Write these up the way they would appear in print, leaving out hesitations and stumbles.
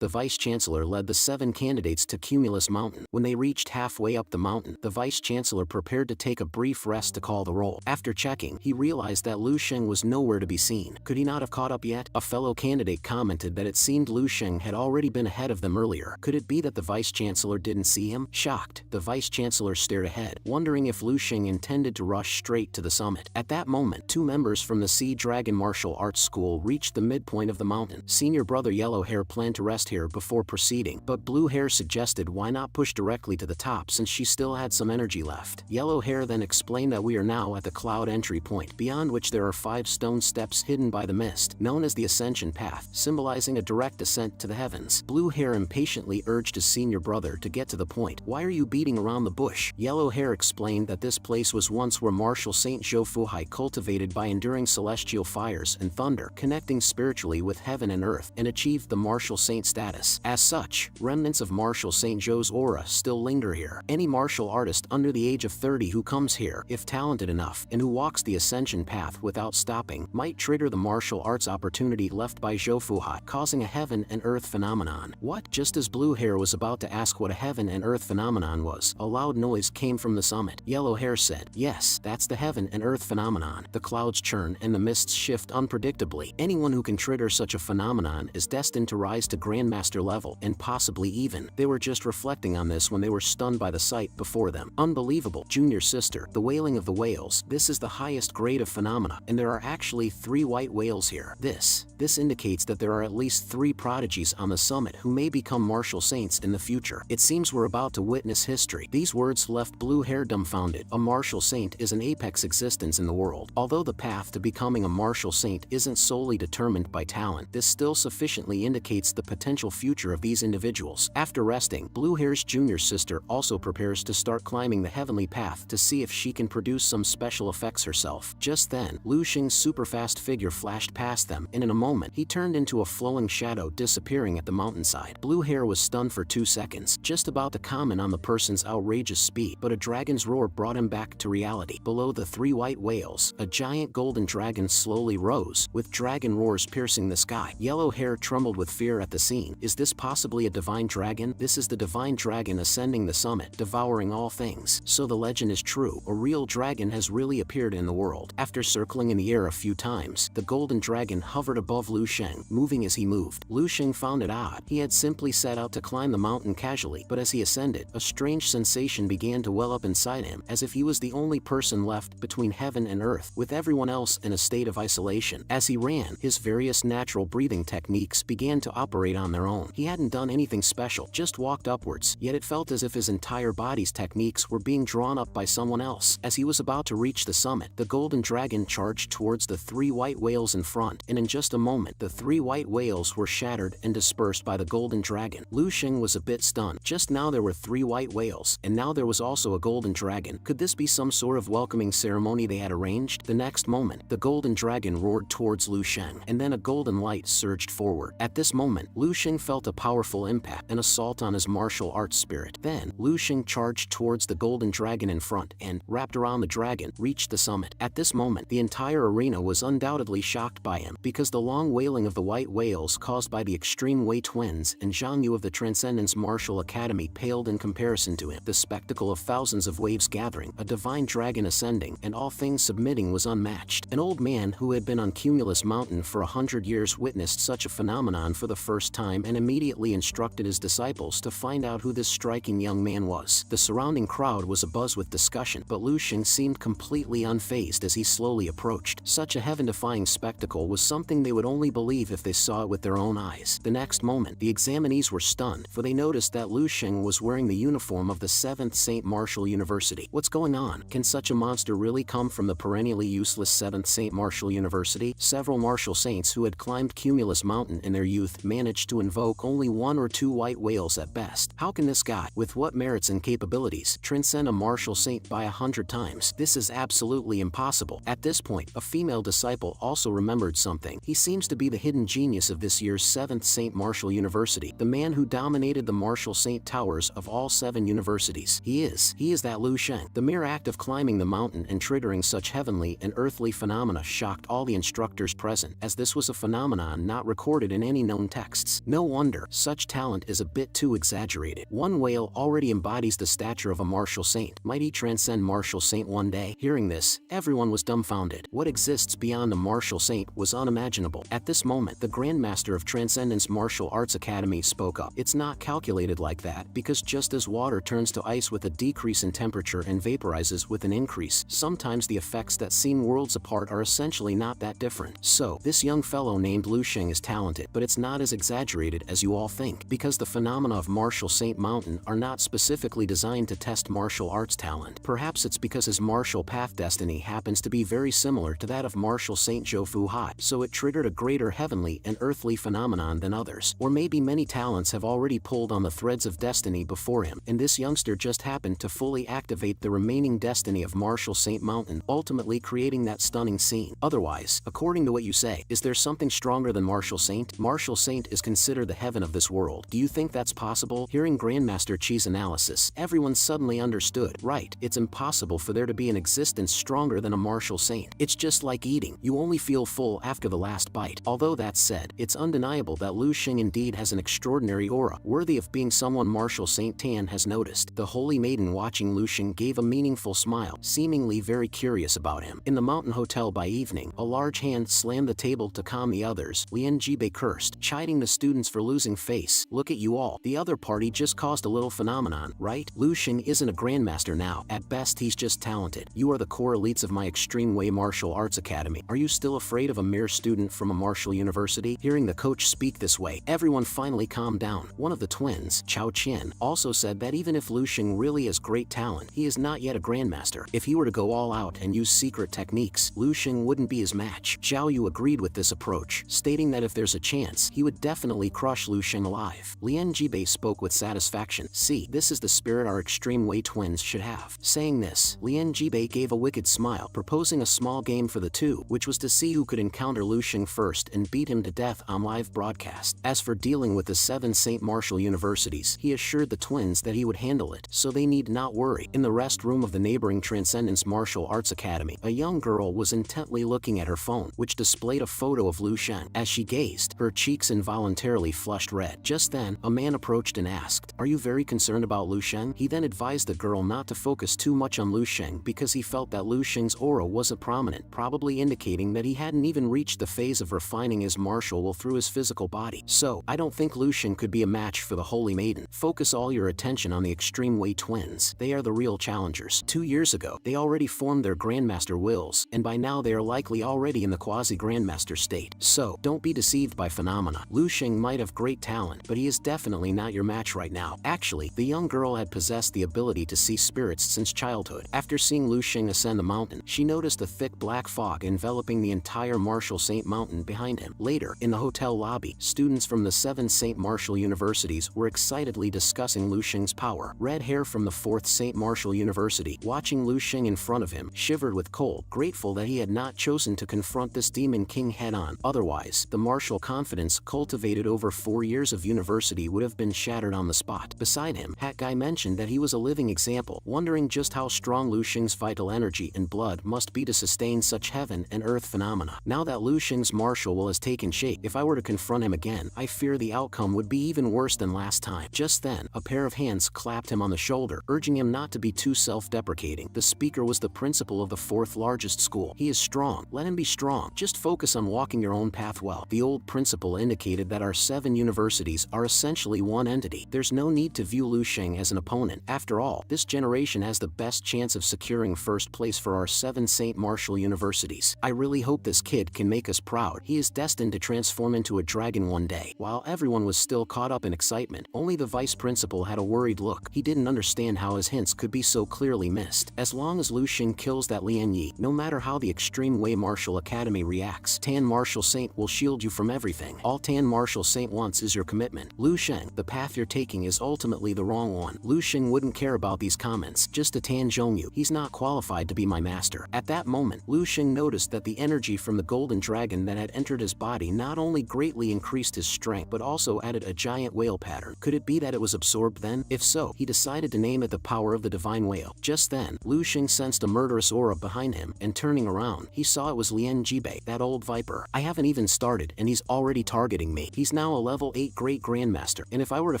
the vice-chancellor led the 7 candidates to Cumulus Mountain. When they reached halfway up the mountain, the vice-chancellor prepared to take a brief rest to call the roll. After checking, he realized that Lu Sheng was nowhere to be seen. Could he not have caught up yet? A fellow candidate commented that it seemed Lu Sheng had already been ahead of them earlier. Could it be that the vice-chancellor didn't see him? Shocked, the vice-chancellor stared ahead, wondering if Lu Sheng intended to rush straight to the summit. At that moment, 2 members from the Sea Dragon Martial Arts School reached the midpoint of the mountain. Senior brother Yellow Hair planned to rest here before proceeding, but Blue Hair suggested why not push directly to the top since she still had some energy left. Yellow Hair then explained that we are now at the cloud entry point, beyond which there are 5 stone steps hidden by the mist, known as the Ascension Path, symbolizing a direct ascent to the heavens. Blue Hair impatiently urged his senior brother to get to the point. Why are you beating around the bush? Yellow Hair explained that this place was once where Martial Saint Zhou Fuhai cultivated by enduring celestial fires and thunder, connecting spiritually with heaven and earth, and achieved the Martial Saint status. As such, remnants of Martial Saint Zhou's aura still linger here. Any martial artist under the age of 30 who comes here, if talented enough, and who walks the Ascension Path without stopping, might trigger the martial arts opportunity left by Zhou Fuhai, causing a heaven and earth phenomenon. What? Just as Blue Hair was about to ask what a heaven and earth phenomenon was, a loud noise came from the summit. Yellow Hair said, yes, that's the heaven and earth phenomenon. The clouds churn and the mists shift unpredictably. Anyone who can trigger such a phenomenon is destined to rise to Grandmaster level, and possibly even. They were just reflecting on this when they were stunned by the sight before them. Unbelievable. Junior sister, the wailing of the whales. This is the highest grade of phenomena, and there are actually 3 white whales here. This indicates that there are at least 3 prodigies on the summit who may become martial saints in the future. It seems we're about to witness history. These words left Blue Hair dumbfounded. A martial saint is an apex existence in the world. Although the path to becoming a martial saint isn't solely determined by talent, this still sufficiently indicates the potential future of these individuals. After resting, Blue Hair's junior sister also prepares to start climbing the heavenly path to see if she can produce some special effects herself. Just then, Lu Sheng's super-fast figure flashed past them, and in a moment, he turned into a flowing shadow disappearing at the mountainside. Blue Hair was stunned for 2 seconds, just about to comment on the person's outrageous speed, but a dragon's roar brought him back to reality. Below the 3 white whales, a giant golden dragon slowly rose, with dragon roars piercing the sky. Yellow Hair trembled with fear at the scene. Is this possibly a divine dragon? This is the divine dragon ascending the summit, devouring all things. So the legend is true. A real dragon has really appeared in the world. After circling in the air a few times, the golden dragon hovered above Lu Sheng, moving as he moved. Lu Sheng found it odd. He had simply set out to climb the mountain casually, but as he ascended, a strange sensation began to well up inside him, as if he was the only person left between heaven and earth, with everyone else in a state of isolation. As he ran, his various natural breathing techniques began to operate on their own. He hadn't done anything special, just walked upwards, yet it felt as if his entire body's techniques were being drawn up by someone else. As he was about to reach the summit, the golden dragon charged towards the 3 white whales in front, and in just a moment, the 3 white whales were shattered and dispersed by the golden dragon. Lu Sheng was a bit stunned. Just now there were 3 white whales, and now there was also a golden dragon. Could this be some sort of welcoming ceremony they had arranged? The next moment, the golden dragon roared towards Lu Sheng, and then a golden light surged forward. At this moment, Lu Sheng felt a powerful impact, an assault on his martial arts spirit. Then, Lu Sheng charged towards the golden dragon in front and, wrapped around the dragon, reached the summit. At this moment, the entire arena was undoubtedly shocked by him, because the long wailing of the white whales caused by the extreme Wei twins and Zhang Yu of the Transcendence Martial Academy paled in comparison to him. The spectacle of thousands of waves gathering, a divine dragon ascending, and all things submitting was unmatched. An old man who had been on Cumulus Mountain for 100 years witnessed such a phenomenon for the first time and immediately instructed his disciples to find out who this striking young man was. The surrounding crowd was abuzz with discussion, but Lu Sheng seemed completely unfazed as he slowly approached. Such a heaven-defying spectacle was something they would only believe if they saw it with their own eyes. The next moment, the examinees were stunned, for they noticed that Lu Sheng was wearing the uniform of the 7th St. Martial University. What's going on? Can such a monster really come from the perennially useless 7th St. Martial University? Several martial saints who had climbed Cumulus Mountain in their youth managed to invoke only 1 or 2 white whales at best. How can this guy, with what merits and capabilities, transcend a martial saint by 100 times? This is absolutely impossible. At this point, a female disciple also remembered something. He seems to be the hidden genius of this year's 7th St. Martial University, the man who dominated the martial saint towers of all 7 universities. He is that Lu Sheng. The mere act of climbing the mountain and triggering such heavenly and earthly phenomena shocked all the instructors present, as this was a phenomenon not recorded in any known texts. No wonder, such talent is a bit too exaggerated. One whale already embodies the stature of a martial saint. Might he transcend martial saint one day? Hearing this, everyone was dumbfounded. What exists beyond a martial saint was unimaginable. At this moment, the Grandmaster of Transcendence Martial Arts Academy spoke up. It's not calculated like that, because just as water turns to ice with a decrease in temperature and vaporizes with an increase, sometimes the effects that seem worlds apart are essentially not that different. So, this young fellow named Lu Sheng is talented, but it's not as exaggerated as you all think, because the phenomena of Martial Saint Mountain are not specifically designed to test martial arts talent. Perhaps it's because his martial path destiny happens to be very similar to that of Martial Saint Zhou Hai, so it triggered a greater heavenly and earthly phenomenon than others. Or maybe many talents have already pulled on the threads of destiny before him, and this youngster just happened to fully activate the remaining destiny of Martial Saint Mountain, ultimately creating that stunning scene. Otherwise, according to what you say, is there something stronger than Martial Saint? Martial Saint is considered the heaven of this world. Do you think that's possible? Hearing Grandmaster Chi's analysis, everyone suddenly understood. Right, it's impossible for there to be an existence stronger than a Martial Saint. It's just like eating. You only feel full after the last bite. Although that said, it's undeniable that Lu Sheng indeed has an extraordinary aura, worthy of being someone Martial Saint Tan has noticed. The holy maiden watching Lu Sheng gave a meaningful smile, seemingly very curious about him. In the mountain hotel by evening, a large hand slammed the table to calm the others. Lian Jibei cursed, chiding the students for losing face. Look at you all. The other party just caused a little phenomenon, right? Lu Sheng isn't a grandmaster now. At best, he's just talented. You are the core elites of my Extreme Way Martial Arts Academy. Are you still afraid of a mere student from a martial university? Hearing the coach speak this way, everyone finally calmed down. One of the twins, Chao Qian, also said that even if Lu Sheng really has great talent, he is not yet a grandmaster. If he were to go all out and use secret techniques, Lu Sheng wouldn't be his match. Zhao Yu agreed with this approach, stating that if there's a chance, he would definitely crush Lu Sheng alive. Lian Jibei spoke with satisfaction. See, this is the spirit our Extreme Way twins should have. Saying this, Lian Jibei gave a wicked smile, proposing a small game for the two, which was to see who could encounter Lu Sheng first and beat him to death on live broadcast. As for dealing with the 7 St. Martial universities, he assured the twins that he would handle it, so they need not worry. In the rest room of the neighboring Transcendence Martial Arts Academy, a young girl was intently looking at her phone, which displayed a photo of Lu Sheng. As she gazed, her cheeks involuntarily flushed red. Just then, a man approached and asked, "Are you very concerned about Lu Sheng?" He then advised the girl not to focus too much on Lu Sheng because he felt that Lu Sheng's aura wasn't prominent, probably indicating that he hadn't even reached the phase of refining his martial will through his physical body. So, I don't think Lu Sheng could be a match for the Holy Maiden. Focus all your attention on the Extreme Way twins. They are the real challengers. 2 years ago, they already formed their Grandmaster wills, and by now they are likely already in the quasi-Grandmaster state. So, don't be deceived by phenomena. Lu Sheng might have great talent, but he is definitely not your match right now. Actually, the young girl had possessed the ability to see spirits since childhood. After seeing Lu Sheng ascend the mountain, she noticed a thick black fog enveloping the entire Martial Saint Mountain behind him. Later, in the hotel lobby, students from the 7 St. Martial universities were excitedly discussing Lu Sheng's power. Red hair from the 4th St. Martial University, watching Lu Sheng in front of him, shivered with cold, grateful that he had not chosen to confront this demon king head-on. Otherwise, the martial confidence cultivated over 4 years of university would have been shattered on the spot. Beside him, Hat Guy mentioned that he was a living example, wondering just how strong Lu Sheng's vital energy and blood must be to sustain such heaven and earth phenomena. Now that Lu Sheng's martial will has taken shape, if I were to confront him again, I fear the outcome would be even worse than last time. Just then, a pair of hands clapped him on the shoulder, urging him not to be too self-deprecating. The speaker was the principal of the 4th largest school. He is strong. Let him be strong. Just focus on walking your own path well. The old principal indicated that our 7 universities are essentially one entity. There's no need to view Lu Sheng as an opponent. After all, this generation has the best chance of securing first place for our 7 St. Martial universities. I really hope this kid can make us proud. He is destined to transform into a dragon one day. While everyone was still caught up in excitement, only the vice principal had a worried look. He didn't understand how his hints could be so clearly missed. As long as Lu Sheng kills that Lian Yi, no matter how the Extreme Way Martial Academy reacts, Tan Martial Saint will shield you from everything. All Tan Martial Saint wants is your commitment. Lu Sheng, the path you're taking is ultimately the wrong one. Lu Sheng wouldn't care about these comments, just a Tan Zhongyu. He's not qualified to be my master. At that moment, Lu Sheng noticed that the energy from the golden dragon that had entered his body not only greatly increased his strength but also added a giant whale pattern. Could it be that it was absorbed then? If so, he decided to name it the power of the divine whale. Just then, Lu Sheng sensed a murderous aura behind him, and turning around, he saw it was Lian Jibei, that old viper. I haven't even started and he's already targeting me. He's now a level 8 great grandmaster, and if I were to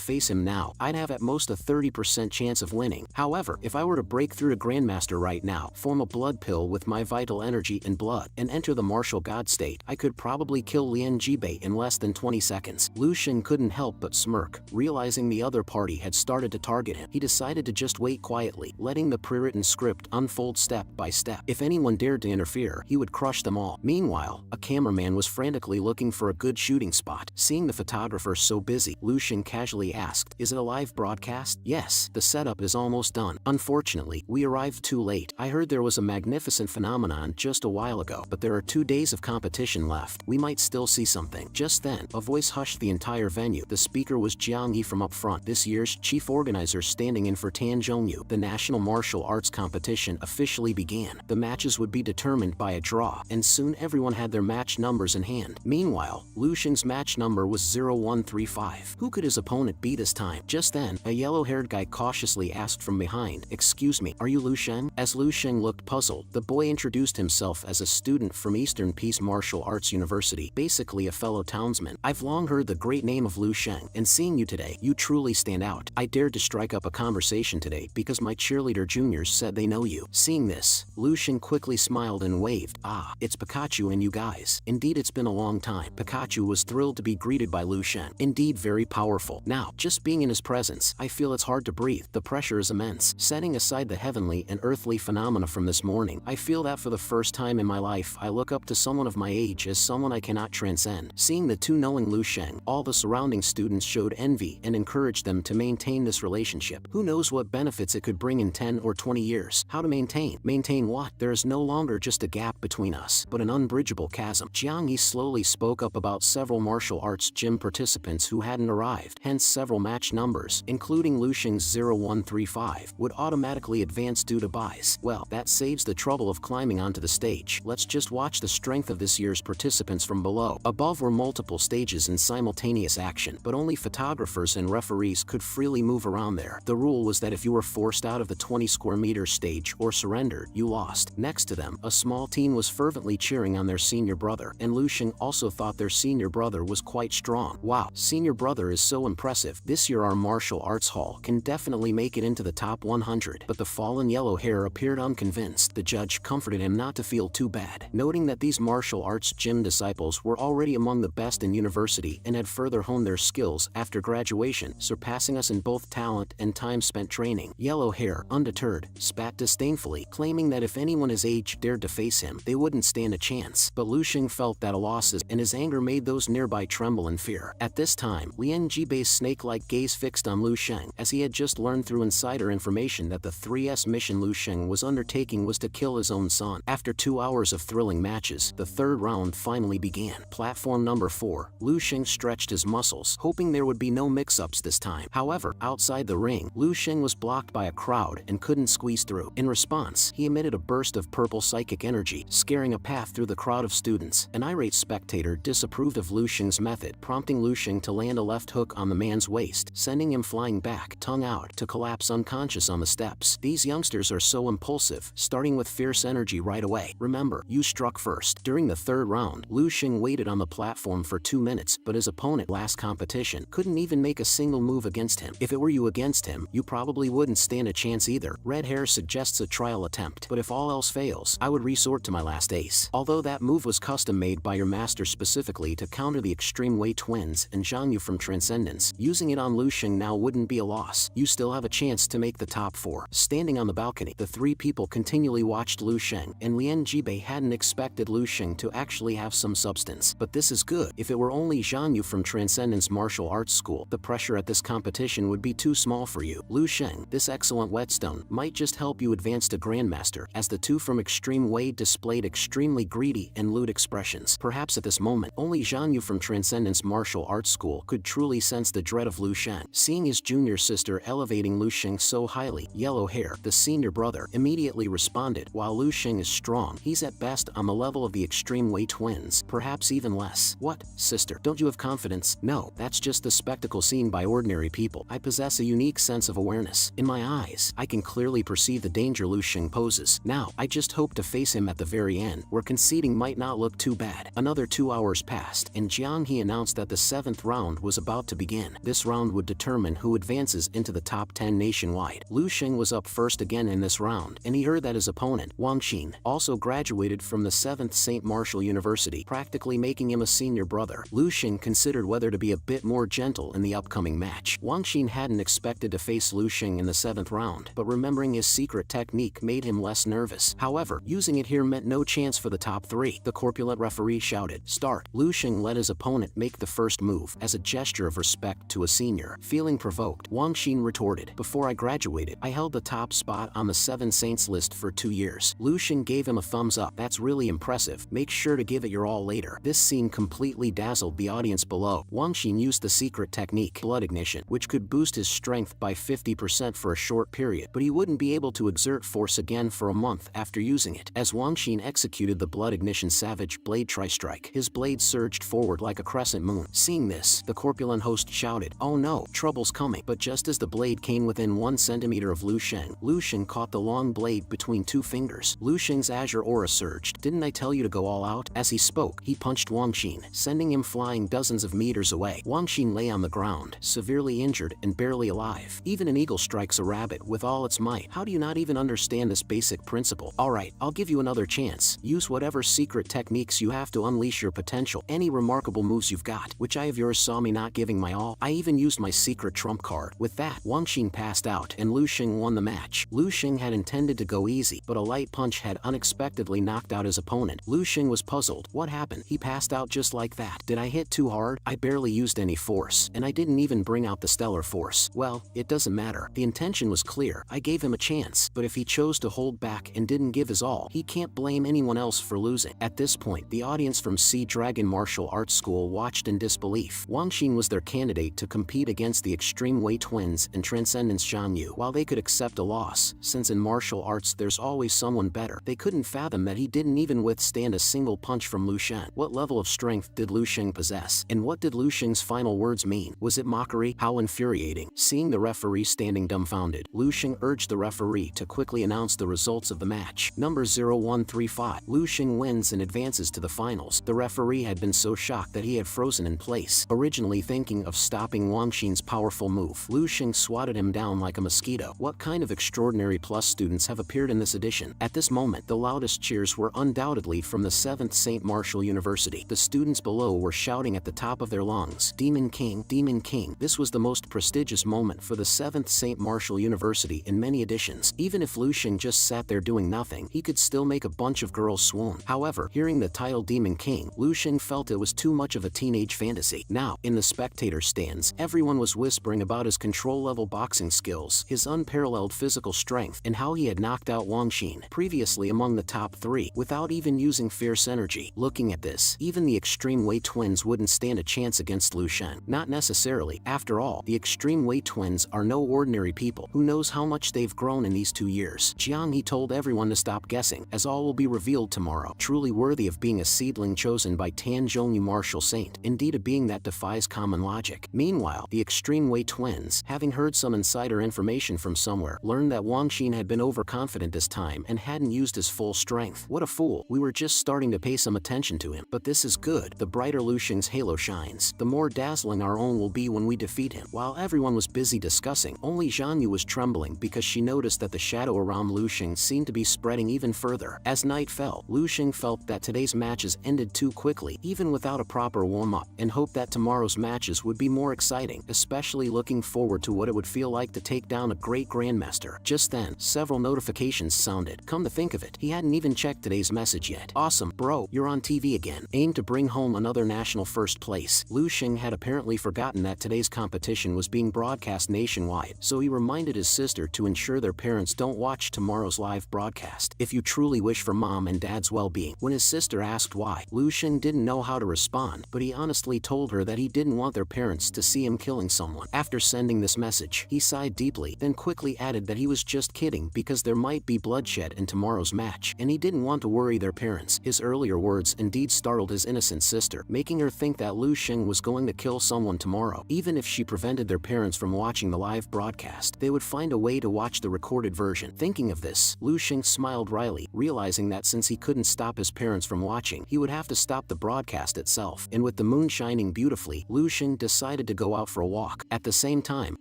face him now, I'd have at most a 30% chance of winning. However, if I were to break through to grandmaster right now, form a blood pill with my vital energy and blood, and enter the martial god state, I could probably kill Lien Jibei in less than 20 seconds. Lu Xing couldn't help but smirk, realizing the other party had started to target him. He decided to just wait quietly, letting the pre-written script unfold step by step. If anyone dared to interfere, he would crush them all. Meanwhile, a cameraman was frantically looking for a good shooting spot. Seeing the photographer so busy, Lu Xing casually asked, "Is it a live broadcast?" "Yes, the setup is almost done. Unfortunately, we arrived too late. I heard there was a magnificent phenomenon just a while ago, but there are 2 days of competition left. We might still see something." Just then, a voice hushed the entire venue. The speaker was Jiang Yi from up front, this year's chief organizer standing in for Tan Zhongyu. The national martial arts competition officially began. The matches would be determined by a draw, and soon everyone had their match numbers in hand. Meanwhile, Lu Xing's match number was 0135. Who could his opponent be this time? Just then, a yellow-haired guy cautiously asked from behind, "Excuse me, are you Lu Xing?" As Lu Xing looked puzzled, the boy introduced himself as a student from Eastern Peace Martial Arts University, basically a fellow townsman. "I've long heard the great name of Lu Xing, and seeing you today, you truly stand out. I dared to strike up a conversation today because my cheerleader juniors said they know you." Seeing this, Lu Xing quickly smiled and waved. "Ah, it's Pikachu and you guys. Indeed, it's been a long time." Pikachu was thrilled to be greeted by Lu Xing. "Indeed, very powerful. Now, just being in his presence, I feel it's hard to breathe. The pressure is immense. Setting aside the heavenly and earthly phenomena from this morning, I feel that for the first time in my life, I look up to someone of my age as someone I cannot transcend." Seeing the two knowing Lu Xing, all the surrounding students showed envy and encouraged them to maintain this relationship. Who knows what benefits it could bring in 10 or 20 years? How to maintain? Maintain what? There is no longer just a gap between us, but an unbridgeable chasm. Jiang Yi slowly spoke up about several martial arts gym participants who hadn't arrived, hence several match numbers, including Lu Xing's 0135, would automatically advance due to buys. Well, that saves the trouble of climbing onto the stage. Let's just watch the strength of this year's participants from below. Above were multiple stages in simultaneous action, but only photographers and referees could freely move around there. The rule was that if you were forced out of the 20 square meter stage or surrendered, you lost. Next to them, a small team was fervently cheering on their senior brother, and Lu Xing also thought their senior brother was quite strong. "Wow, senior brother is so impressive. This year our martial arts hall can definitely make it into the top 100. But the fallen yellow hair appeared unconvinced. The judge comforted him not to feel too bad, noting that these martial arts gym disciples were already among the best in university and had further honed their skills after graduation, surpassing us in both talent and time spent training. Yellow hair, undeterred, spat disdainfully, claiming that if anyone his age dared to face him, they wouldn't stand a chance. But Lu Xing felt that a loss, and his anger made those nearby tremble in fear. At this time, Lien Jibei's snake-like gaze fixed on Lu Xing, as he had just learned through insider information that the 3S mission Lu Xing was undertaking was to kill his own son. After 2 hours of thrilling matches, the third round finally began. Platform number 4, Lu Xing stretched his muscles, hoping there would be no mix-ups this time. However, outside the ring, Lu Xing was blocked by a crowd and couldn't squeeze through. In response, he emitted a burst of purple psychic energy, scaring a path through the crowd of students. An irate spectator disapproved of Lu Xing's method, prompting Lu Xing to land a left hook on the man's waist, sending him flying back, tongue out, to collapse unconscious on the steps. These youngsters are so impulsive, starting with fierce energy right away. Remember, you struck first. During the third round, Lu Xing waited on the platform for 2 minutes, but his opponent last competition couldn't even make a single move against him. If it were you against him, you probably wouldn't stand a chance either. Red hair suggests a trial attempt, but if all else fails, I would resort to my last ace. Although that move was custom made by your master specifically to counter the Extreme Wei twins and Zhang Yu from Transcendence, using it on Lu Xing now wouldn't be a loss. You still have a chance to make the top 4. Standing on the balcony, the 3 people continually watched Lu Xing, and Lien Jibei hadn't expected Lu Xing to actually have some substance. But this is good. If it were only Zhang Yu from Transcendence Martial Arts School, the pressure at this competition would be too small for you. Lu Xing, this excellent whetstone might just help you advance to Grandmaster, as the 2 from Extreme Wei displayed extremely greedy and lewd expressions. Perhaps at this moment, only Zhang Yu from Transcendence Martial Arts School could truly sense the dread of Lu Xing. Seeing his junior sister elevating Lu Xing so highly, Yellow Hair, the senior brother, immediately responded, "While Lu Xing is strong, he's at best on the level of the Extreme Wei twins, perhaps even less." "What, sister, don't you have confidence?" "No, that's just the spectacle seen by ordinary people. I possess a unique sense of awareness. In my eyes, I can clearly perceive the danger Lu Xing poses. Now, I just hope to face him at the very end, where conceding might not look too bad." Another 2 hours passed, and Jiang He announced announced that the 7th round was about to begin. This round would determine who advances into the top 10 nationwide. Lu Xing was up first again in this round, and he heard that his opponent, Wang Xin, also graduated from the 7th St. Martial University, practically making him a senior brother. Lu Xing considered whether to be a bit more gentle in the upcoming match. Wang Xin hadn't expected to face Lu Xing in the 7th round, but remembering his secret technique made him less nervous. However, using it here meant no chance for the top 3. The corpulent referee shouted, "Start." Lu Xing let his opponent make the first move, as a gesture of respect to a senior. Feeling provoked, Wang Xin retorted, "Before I graduated, I held the top spot on the 7 Saints list for 2 years." Lu Xing gave him a thumbs up. "That's really impressive. Make sure to give it your all later." This scene completely dazzled the audience below. Wang Xin used the secret technique, blood ignition, which could boost his strength by 50% for a short period, but he wouldn't be able to exert force again for a month after using it. As Wang Xin executed the blood ignition savage blade tri-strike, his blade surged forward like a crescent moon. Seeing this, the corpulent host shouted, "Oh no, trouble's coming." But just as the blade came within 1 centimeter of Lu Xing caught the long blade between 2 fingers. Lu Xing's azure aura surged. "Didn't I tell you to go all out?" As he spoke, he punched Wang Xin, sending him flying dozens of meters away. Wang Xin lay on the ground, severely injured and barely alive. Even an eagle strikes a rabbit with all its might. How do you not even understand this basic principle? Alright, I'll give you another chance. Use whatever secret techniques you have to unleash your potential. Any remarkable moves you've got. Which eye of yours saw me not giving my all? I even used my secret trump card. With that, Wang Xin passed out, and Lu Xing won the match. Lu Xing had intended to go easy, but a light punch had unexpectedly knocked out his opponent. Lu Xing was puzzled. What happened? He passed out just like that. Did I hit too hard? I barely used any force, and I didn't even bring out the stellar force. Well, it doesn't matter. The intention was clear. I gave him a chance, but if he chose to hold back and didn't give his all, he can't blame anyone else for losing. At this point, the audience from Sea Dragon Martial Arts School watched in disbelief. Wang Xin was their candidate to compete against the Extreme Wei Twins and Transcendence Zhang Yu. While they could accept a loss, since in martial arts there's always someone better, they couldn't fathom that he didn't even withstand a single punch from Lu Xing. What level of strength did Lu Xing possess? And what did Lu Xing's final words mean? Was it mockery? How infuriating. Seeing the referee standing dumbfounded, Lu Xing urged the referee to quickly announce the results of the match. Number 0135. Lu Xing wins and advances to the finals. The referee had been so shocked that he had frozen in place. Originally thinking of stopping Wang Xin's powerful move, Lu Xing swatted him down like a mosquito. What kind of extraordinary plus students have appeared in this edition? At this moment, the loudest cheers were undoubtedly from the 7th St. Martial University. The students below were shouting at the top of their lungs, "Demon King, Demon King." This was the most prestigious moment for the 7th St. Martial University in many editions. Even if Lu Xing just sat there doing nothing, he could still make a bunch of girls swoon. However, hearing the title Demon King, Lu Xing felt it was too much of a teenage fantasy. Now, in the spectator stands, everyone was whispering about his control-level boxing skills, his unparalleled physical strength, and how he had knocked out Wang Xin, previously among the top 3, without even using fierce energy. Looking at this, even the Extreme Wei Twins wouldn't stand a chance against Lu Xing. Not necessarily. After all, the Extreme Wei Twins are no ordinary people. Who knows how much they've grown in these 2 years? Jiang He told everyone to stop guessing, as all will be revealed tomorrow. Truly worthy of being a seedling chosen by Tan Zhongyu Martial Saint. Indeed a being that defies common logic. Meanwhile, the Extreme Wei Twins, having heard some insider information from somewhere, learned that Wang Xin had been overconfident this time and hadn't used his full strength. What a fool. We were just starting to pay some attention to him. But this is good. The brighter Lu Xing's halo shines, the more dazzling our own will be when we defeat him. While everyone was busy discussing, only Zhang Yu was trembling because she noticed that the shadow around Lu Xing seemed to be spreading even further. As night fell, Lu Xing felt that today's matches ended too quickly, even without a proper warm-up, and hoped that tomorrow's matches would be more exciting, especially looking forward to what it would feel like to take down a great grandmaster. Just then, several notifications sounded. Come to think of it, he hadn't even checked today's message yet. Awesome, bro, you're on TV again. Aim to bring home another national first place. Lu Xing had apparently forgotten that today's competition was being broadcast nationwide, so he reminded his sister to ensure their parents don't watch tomorrow's live broadcast. If you truly wish for mom and dad's well-being. When his sister asked why, Lu Xing didn't know how to respond, but he honestly told her that he didn't want their parents to see him killing someone. After sending this message, he sighed deeply, then quickly added that he was just kidding because there might be bloodshed in tomorrow's match, and he didn't want to worry their parents. His earlier words indeed startled his innocent sister, making her think that Lu Xing was going to kill someone tomorrow. Even if she prevented their parents from watching the live broadcast, they would find a way to watch the recorded version. Thinking of this, Lu Xing smiled wryly, realizing that since he couldn't stop his parents from watching, he would have to stop the broadcast itself. And with the moon shining beautifully, Lu Xing decided to go out for a walk. At the same time,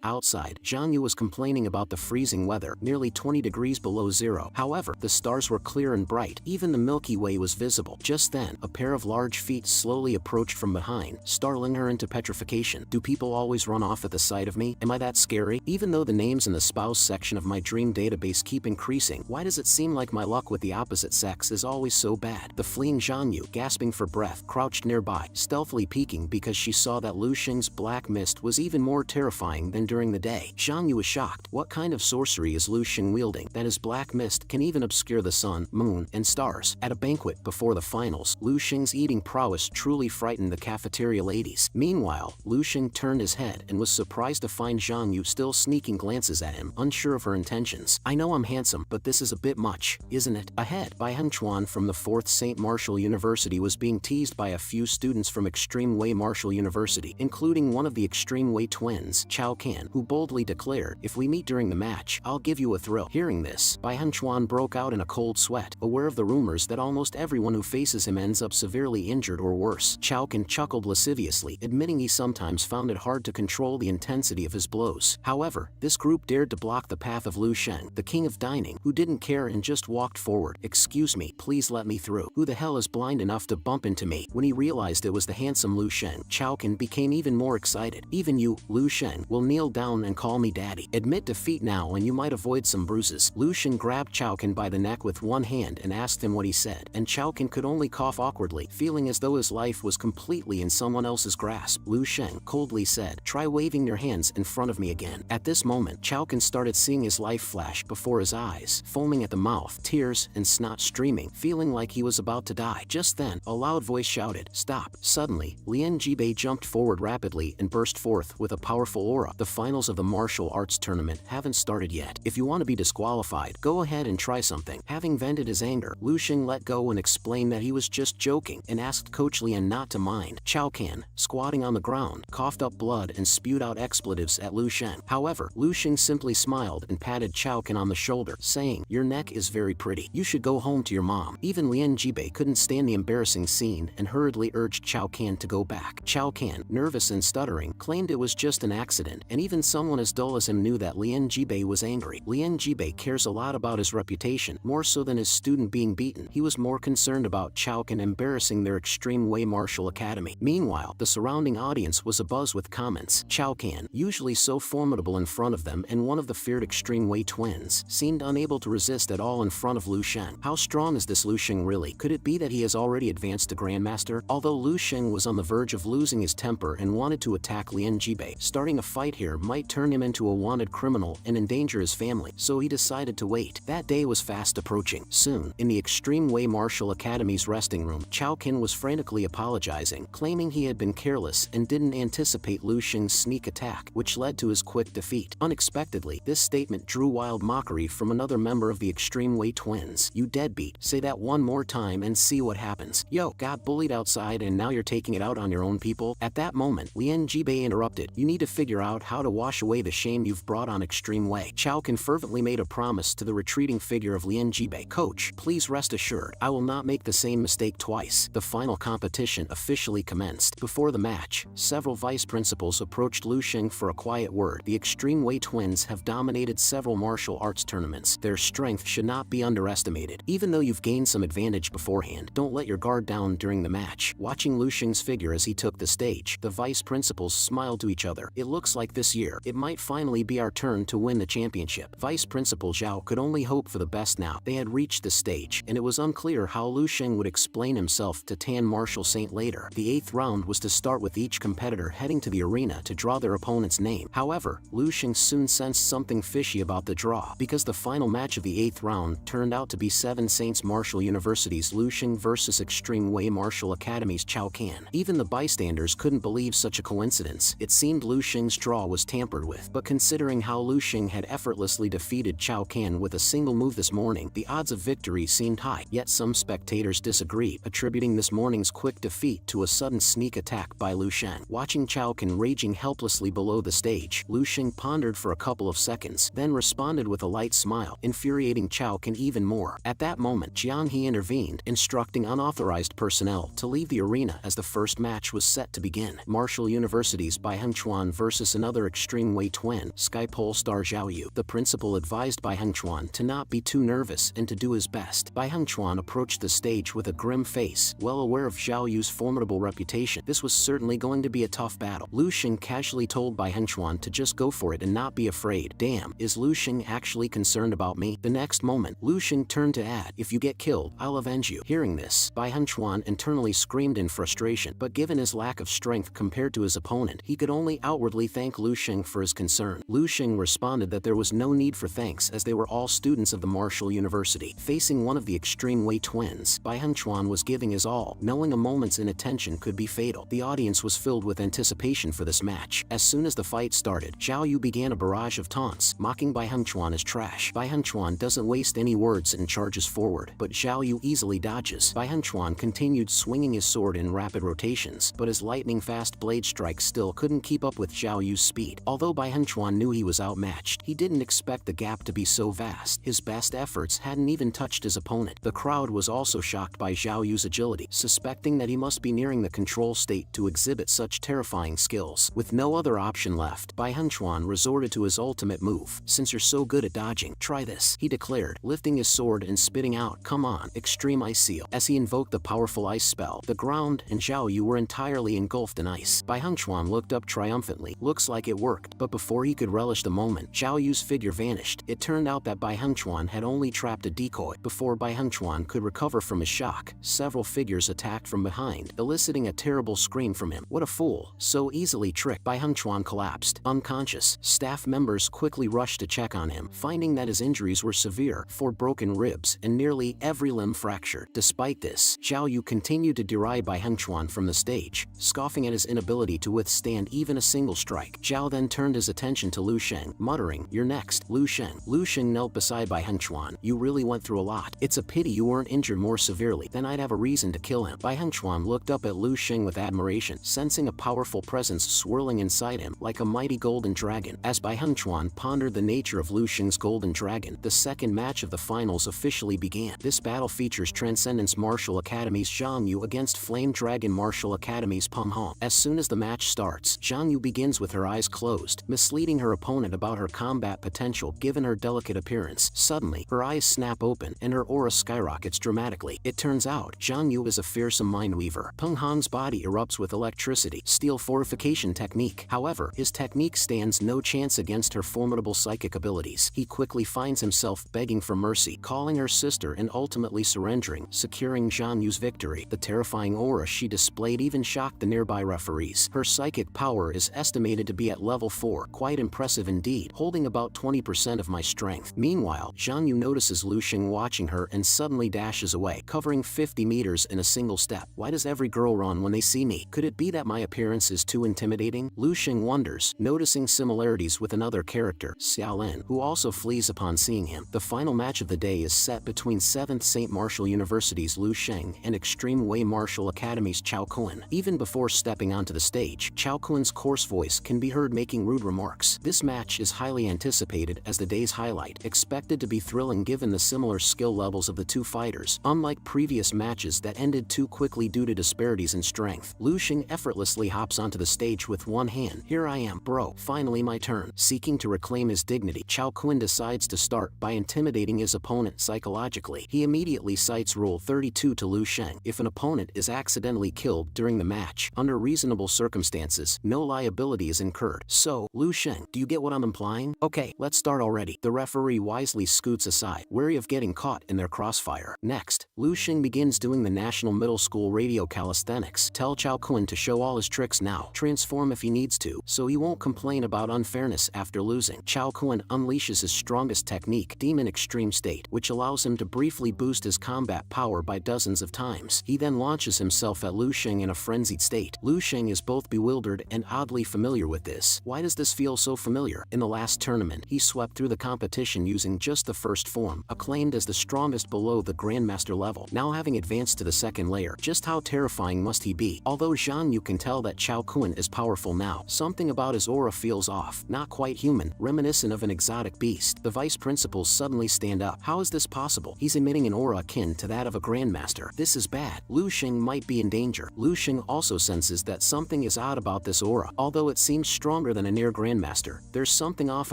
outside, Zhang Yu was complaining about the freezing weather, nearly 20 degrees below zero. However, the stars were clear and bright. Even the Milky Way was visible. Just then, a pair of large feet slowly approached from behind, startling her into petrification. Do people always run off at the sight of me? Am I that scary? Even though the names in the spouse section of my dream database keep increasing, why does it seem like my luck with the opposite sex is always so bad? The fleeing Zhang Yu, gasping for breath, crouched nearby, stealthily peeking because she saw that Lu Xing's black mist was even more terrifying than during the day. Zhang Yu was shocked. What kind of sorcery is Lu Xing wielding that his black mist can even obscure the sun, moon, and stars? At a banquet before the finals, Lu Xing's eating prowess truly frightened the cafeteria ladies. Meanwhile, Lu Xing turned his head and was surprised to find Zhang Yu still sneaking glances at him, unsure of her intentions. I know I'm handsome, but this is a bit much, isn't it? Ahead, Bai Hengchuan from the 4th St. Martial University was being teased by a few students from Extreme Way Martial University, including one of the Extreme Way twins, Chao Kan, who boldly declared, if we meet during the match, I'll give you a thrill. Hearing this, Bai Hengchuan broke out in a cold sweat, aware of the rumors that almost everyone who faces him ends up severely injured or worse. Chao Kan chuckled lasciviously, admitting he sometimes found it hard to control the intensity of his blows. However, this group dared to block the path of Lu Xing, the king of dining, who didn't care and just walked forward. Excuse me, please let me through. Who the hell is blind enough to bump into me? When he realized it was the handsome Lu Xing, Chao Kan became even more excited. Even you, Lu Xing, will kneel down and call me daddy. Admit defeat now and you might avoid some bruises. Lu Xing grabbed Chao Kan by the neck with one hand and asked him what he said, and Chao Kan could only cough awkwardly, feeling as though his life was completely in someone else's grasp. Lu Xing coldly said, try waving your hands in front of me again. At this moment, Chao Kan started seeing his life flash before his eyes, foaming at the mouth, tears and snot streaming, feeling like he was about to die. Just then, a loud voice shouted, stop. Suddenly, Lian Jibei jumped forward rapidly and burst forth with a powerful aura. The finals of the martial arts tournament haven't started yet. If you want to be disqualified, go ahead and try something. Having vented his anger, Lu Xing let go and explained that he was just joking and asked Coach Lian not to mind. Chao Kan, squatting on the ground, coughed up blood and spewed out expletives at Lu Xing. However, Lu Xing simply smiled and patted Chao Kan on the shoulder, saying, your neck is very pretty. You should go home to your mom. Even Lian Jibei couldn't stand the embarrassing scene and hurriedly urged Chao Kan to go back. Chao Kan, nervous and stuttering, claimed it was just an accident, and even someone as dull as him knew that Lian Jibei was angry. Lian Jibei cares a lot about his reputation, more so than his student being beaten. He was more concerned about Chao Kan embarrassing their Extreme Way Martial Academy. Meanwhile, the surrounding audience was abuzz with comments. Chao Kan, usually so formidable in front of them and one of the feared Extreme Way twins, seemed unable to resist at all in front of Lu Xing. How strong is this Lu Xing really? Could it be that he has already advanced to Grandmaster? Although Lu Xing was on the verge of losing his temper and wanted to attack Lian Jibei, starting a fight here might turn him into a wanted criminal and endanger his family, so he decided to wait. That day was fast approaching. Soon, in the Extreme Way Martial Academy's resting room, Chao Kan was frantically apologizing, claiming he had been careless and didn't anticipate Lu Xing's sneak attack, which led to his quick defeat. Unexpectedly, this statement drew wild mockery from another member of the Extreme Way twins. You deadbeat, say that one more time and see what happens. Yo, got bullied outside and now you're taking it out on your own people? At that moment, Lian Jibei interrupted. You need to figure out how to wash away the shame you've brought on Extreme Way. Chao Kan fervently made a promise to the retreating figure of Lian Jibei. Coach, please rest assured, I will not make the same mistake twice. The final competition officially commenced. Before the match, several vice principals approached Lu Xing for a quiet word. The Extreme Way twins have dominated several martial arts tournaments. Their strength should not be underestimated. Even though you've gained some advantage beforehand, don't let your guard down during the match. Watching Lu Xing's figure as he took the stage, the vice principals smiled to each other. It looks like this year, it might finally be our turn to win the championship. Vice Principal Zhao could only hope for the best now. They had reached the stage, and it was unclear how Lu Xing would explain himself to Tan Martial Saint later. The 8th round was to start with each competitor heading to the arena to draw their opponent's name. However, Lu Xing soon sensed something fishy about the draw, because the final match of the 8th round turned out to be 7 Saints Martial University's Lu Xing versus Extreme Way Martial Academy's Chao Kan. Even the bystanders couldn't believe such a coincidence. It seemed Lu Xing's draw was tampered with, but considering how Lu Xing had effortlessly defeated Chao Kan with a single move this morning, the odds of victory seemed high. Yet some spectators disagreed, attributing this morning's quick defeat to a sudden sneak attack by Lu Xing. Watching Chao Kan raging helplessly below the stage, Lu Xing pondered for a couple of seconds, then responded with a light smile, infuriating Chao Kan even more. At that moment, Jiang He intervened, instructing unauthorized personnel to leave the arena as the first match was set to begin. Martial Universities Bai Hengchuan versus another extreme Wei twin, Skypole star Zhao Yu. The principal advised Bai Hengchuan to not be too nervous and to do his best. Bai Hengchuan approached the stage with a grim face, well aware of Zhao Yu's formidable reputation. This was certainly going to be a tough battle. Lu Xing casually told Bai Hengchuan to just go for it and not be afraid. Damn, is Lu Xing actually concerned about me? The next moment, Lu Xing turned to add, if you get killed, I'll avenge you. Hearing this, Bai Hengchuan internally screamed in frustration, but given his lack of strength compared to his opponent, he could only outwardly thank Lu Xing for his concern. Lu Xing responded that there was no need for thanks as they were all students of the Martial University. Facing one of the extreme Wei twins, Bai Hengchuan was giving his all, knowing a moment's inattention could be fatal. The audience was filled with anticipation for this match. As soon as the fight started, Zhao Yu began a barrage of taunts, mocking Bai Hengchuan as trash. Bai Hengchuan doesn't waste any words and charges forward, but Zhao Yu easily dodges. Bai Hengchuan continued swinging his sword in rapid rotations, but his lightning-fast blade strikes still couldn't keep up with Zhao Yu's speed. Although Bai Hengchuan knew he was outmatched, he didn't expect the gap to be so vast. His best efforts hadn't even touched his opponent. The crowd was also shocked by Zhao Yu's agility, suspecting that he must be nearing the control state to exhibit such terrifying skills. With no other option left, Bai Hengchuan resorted to his ultimate move. Since you're so good at dodging, try this, he declared, lifting his sword and spitting out, come on, extreme ice seal. As he invoked the powerful ice spell, the ground and Zhao Yu were entirely engulfed in ice. Bai Hengchuan looked up triumphantly. Looks like it worked. But before he could relish the moment, Zhao Yu's figure vanished. It turned out that Bai Hengchuan had only trapped a decoy. Before Bai Hengchuan could recover from his shock, several figures attacked from behind, eliciting a terrible scream from him. What a fool, so easily tricked. Bai Hengchuan collapsed, unconscious. Staff members quickly rushed to check on him, finding that his injuries were severe, 4 broken ribs and nearly every limb fractured. Despite this, Zhao Yu continued to deride Bai Hengchuan from the stage, scoffing at his inability to withstand even a single strike. Zhao then turned his attention to Lu Xing, muttering, you're next, Lu Xing. Lu Xing knelt beside Bai Hengchuan. You really went through a lot. It's a pity you weren't injured more severely, then I'd have a reason to kill him. Bai Hengchuan looked up at Lu Xing with admiration, sensing a powerful presence swirling inside him, like a mighty golden dragon. As Bai Hengchuan pondered the nature of Lu Xing's golden dragon, the second match of the finals officially began. This battle features Transcendence Martial Academy's Zhang Yu against Flame Dragon Martial Academy's Peng Hong. As soon as the match starts, Zhang Yu begins with her eyes closed, misleading her opponent about her combat potential given her delicate appearance. Suddenly, her eyes snap open and her aura skyrockets dramatically. It turns out, Zhang Yu is a fearsome mindweaver. Peng Hong's body erupts with electricity, steel fortification technique. However, his technique stands no chance against her formidable psychic abilities. He quickly finds himself begging for mercy, calling her sister and ultimately surrendering, securing Zhang Yu's victory. The terrifying aura she displayed even shocked the nearby referees. Her psychic power is estimated to be at level 4, quite impressive indeed, holding about 20% of my strength. Meanwhile, Zhang Yu notices Lu Xing watching her and suddenly dashes away, covering 50 meters in a single step. Why does every girl run when they see me? Could it be that my appearance is too intimidating? Lu Xing wonders, noticing similarities with another character, Xiaolin, who also flees upon seeing him. The final match of the day is set between 7th St. Martial University's Lu Xing and Extreme Wei Martial Academy's Chao Kun. Even before stepping onto the stage, Chao Kun's coarse voice can be heard making rude remarks. This match is highly anticipated as the day's highlight, expected to be thrilling given the similar skill levels of the two fighters. Unlike previous matches that ended too quickly due to disparities in strength, Lu Xing effortlessly hops onto the stage with one hand. Here I am, bro, finally my turn. Seeking to reclaim his dignity, Chao Kun decides to start by intimidating his opponent psychologically. He immediately cites Rule 32 to Lu Xing. If an opponent is accidentally killed during the match, under reasonable circumstances, no liability is incurred. So, Lu Xing, do you get what I'm implying? Okay, let's start already. The referee wisely scoots aside, wary of getting caught in their crossfire. Next, Lu Xing begins doing the National Middle School radio calisthenics. Tell Chao Kun to show all his tricks now, transform if he needs to, so he won't complain about unfairness after losing. Chao Kun unleashes his strongest technique, Demon Extreme State, which allows him to briefly boost his combat power by dozens of times. He then launches himself at Lu Xing in a frenzied state. Lu Xing is both bewildered and oddly familiar with this. Why does this feel so familiar? In the last tournament, he swept through the competition using just the first form, acclaimed as the strongest below the Grandmaster level. Now having advanced to the second layer, just how terrifying must he be? Although Zhang Yu can tell that Chao Kun is powerful now, something about his aura feels off, not quite human, reminiscent of an exotic beast. The vice principals suddenly stand up. How is this possible? He's emitting an aura akin to that of a Grandmaster. This is bad. Lu Xing might be in danger. Grandmaster. Lu Sheng also senses that something is odd about this aura. Although it seems stronger than a near Grandmaster, there's something off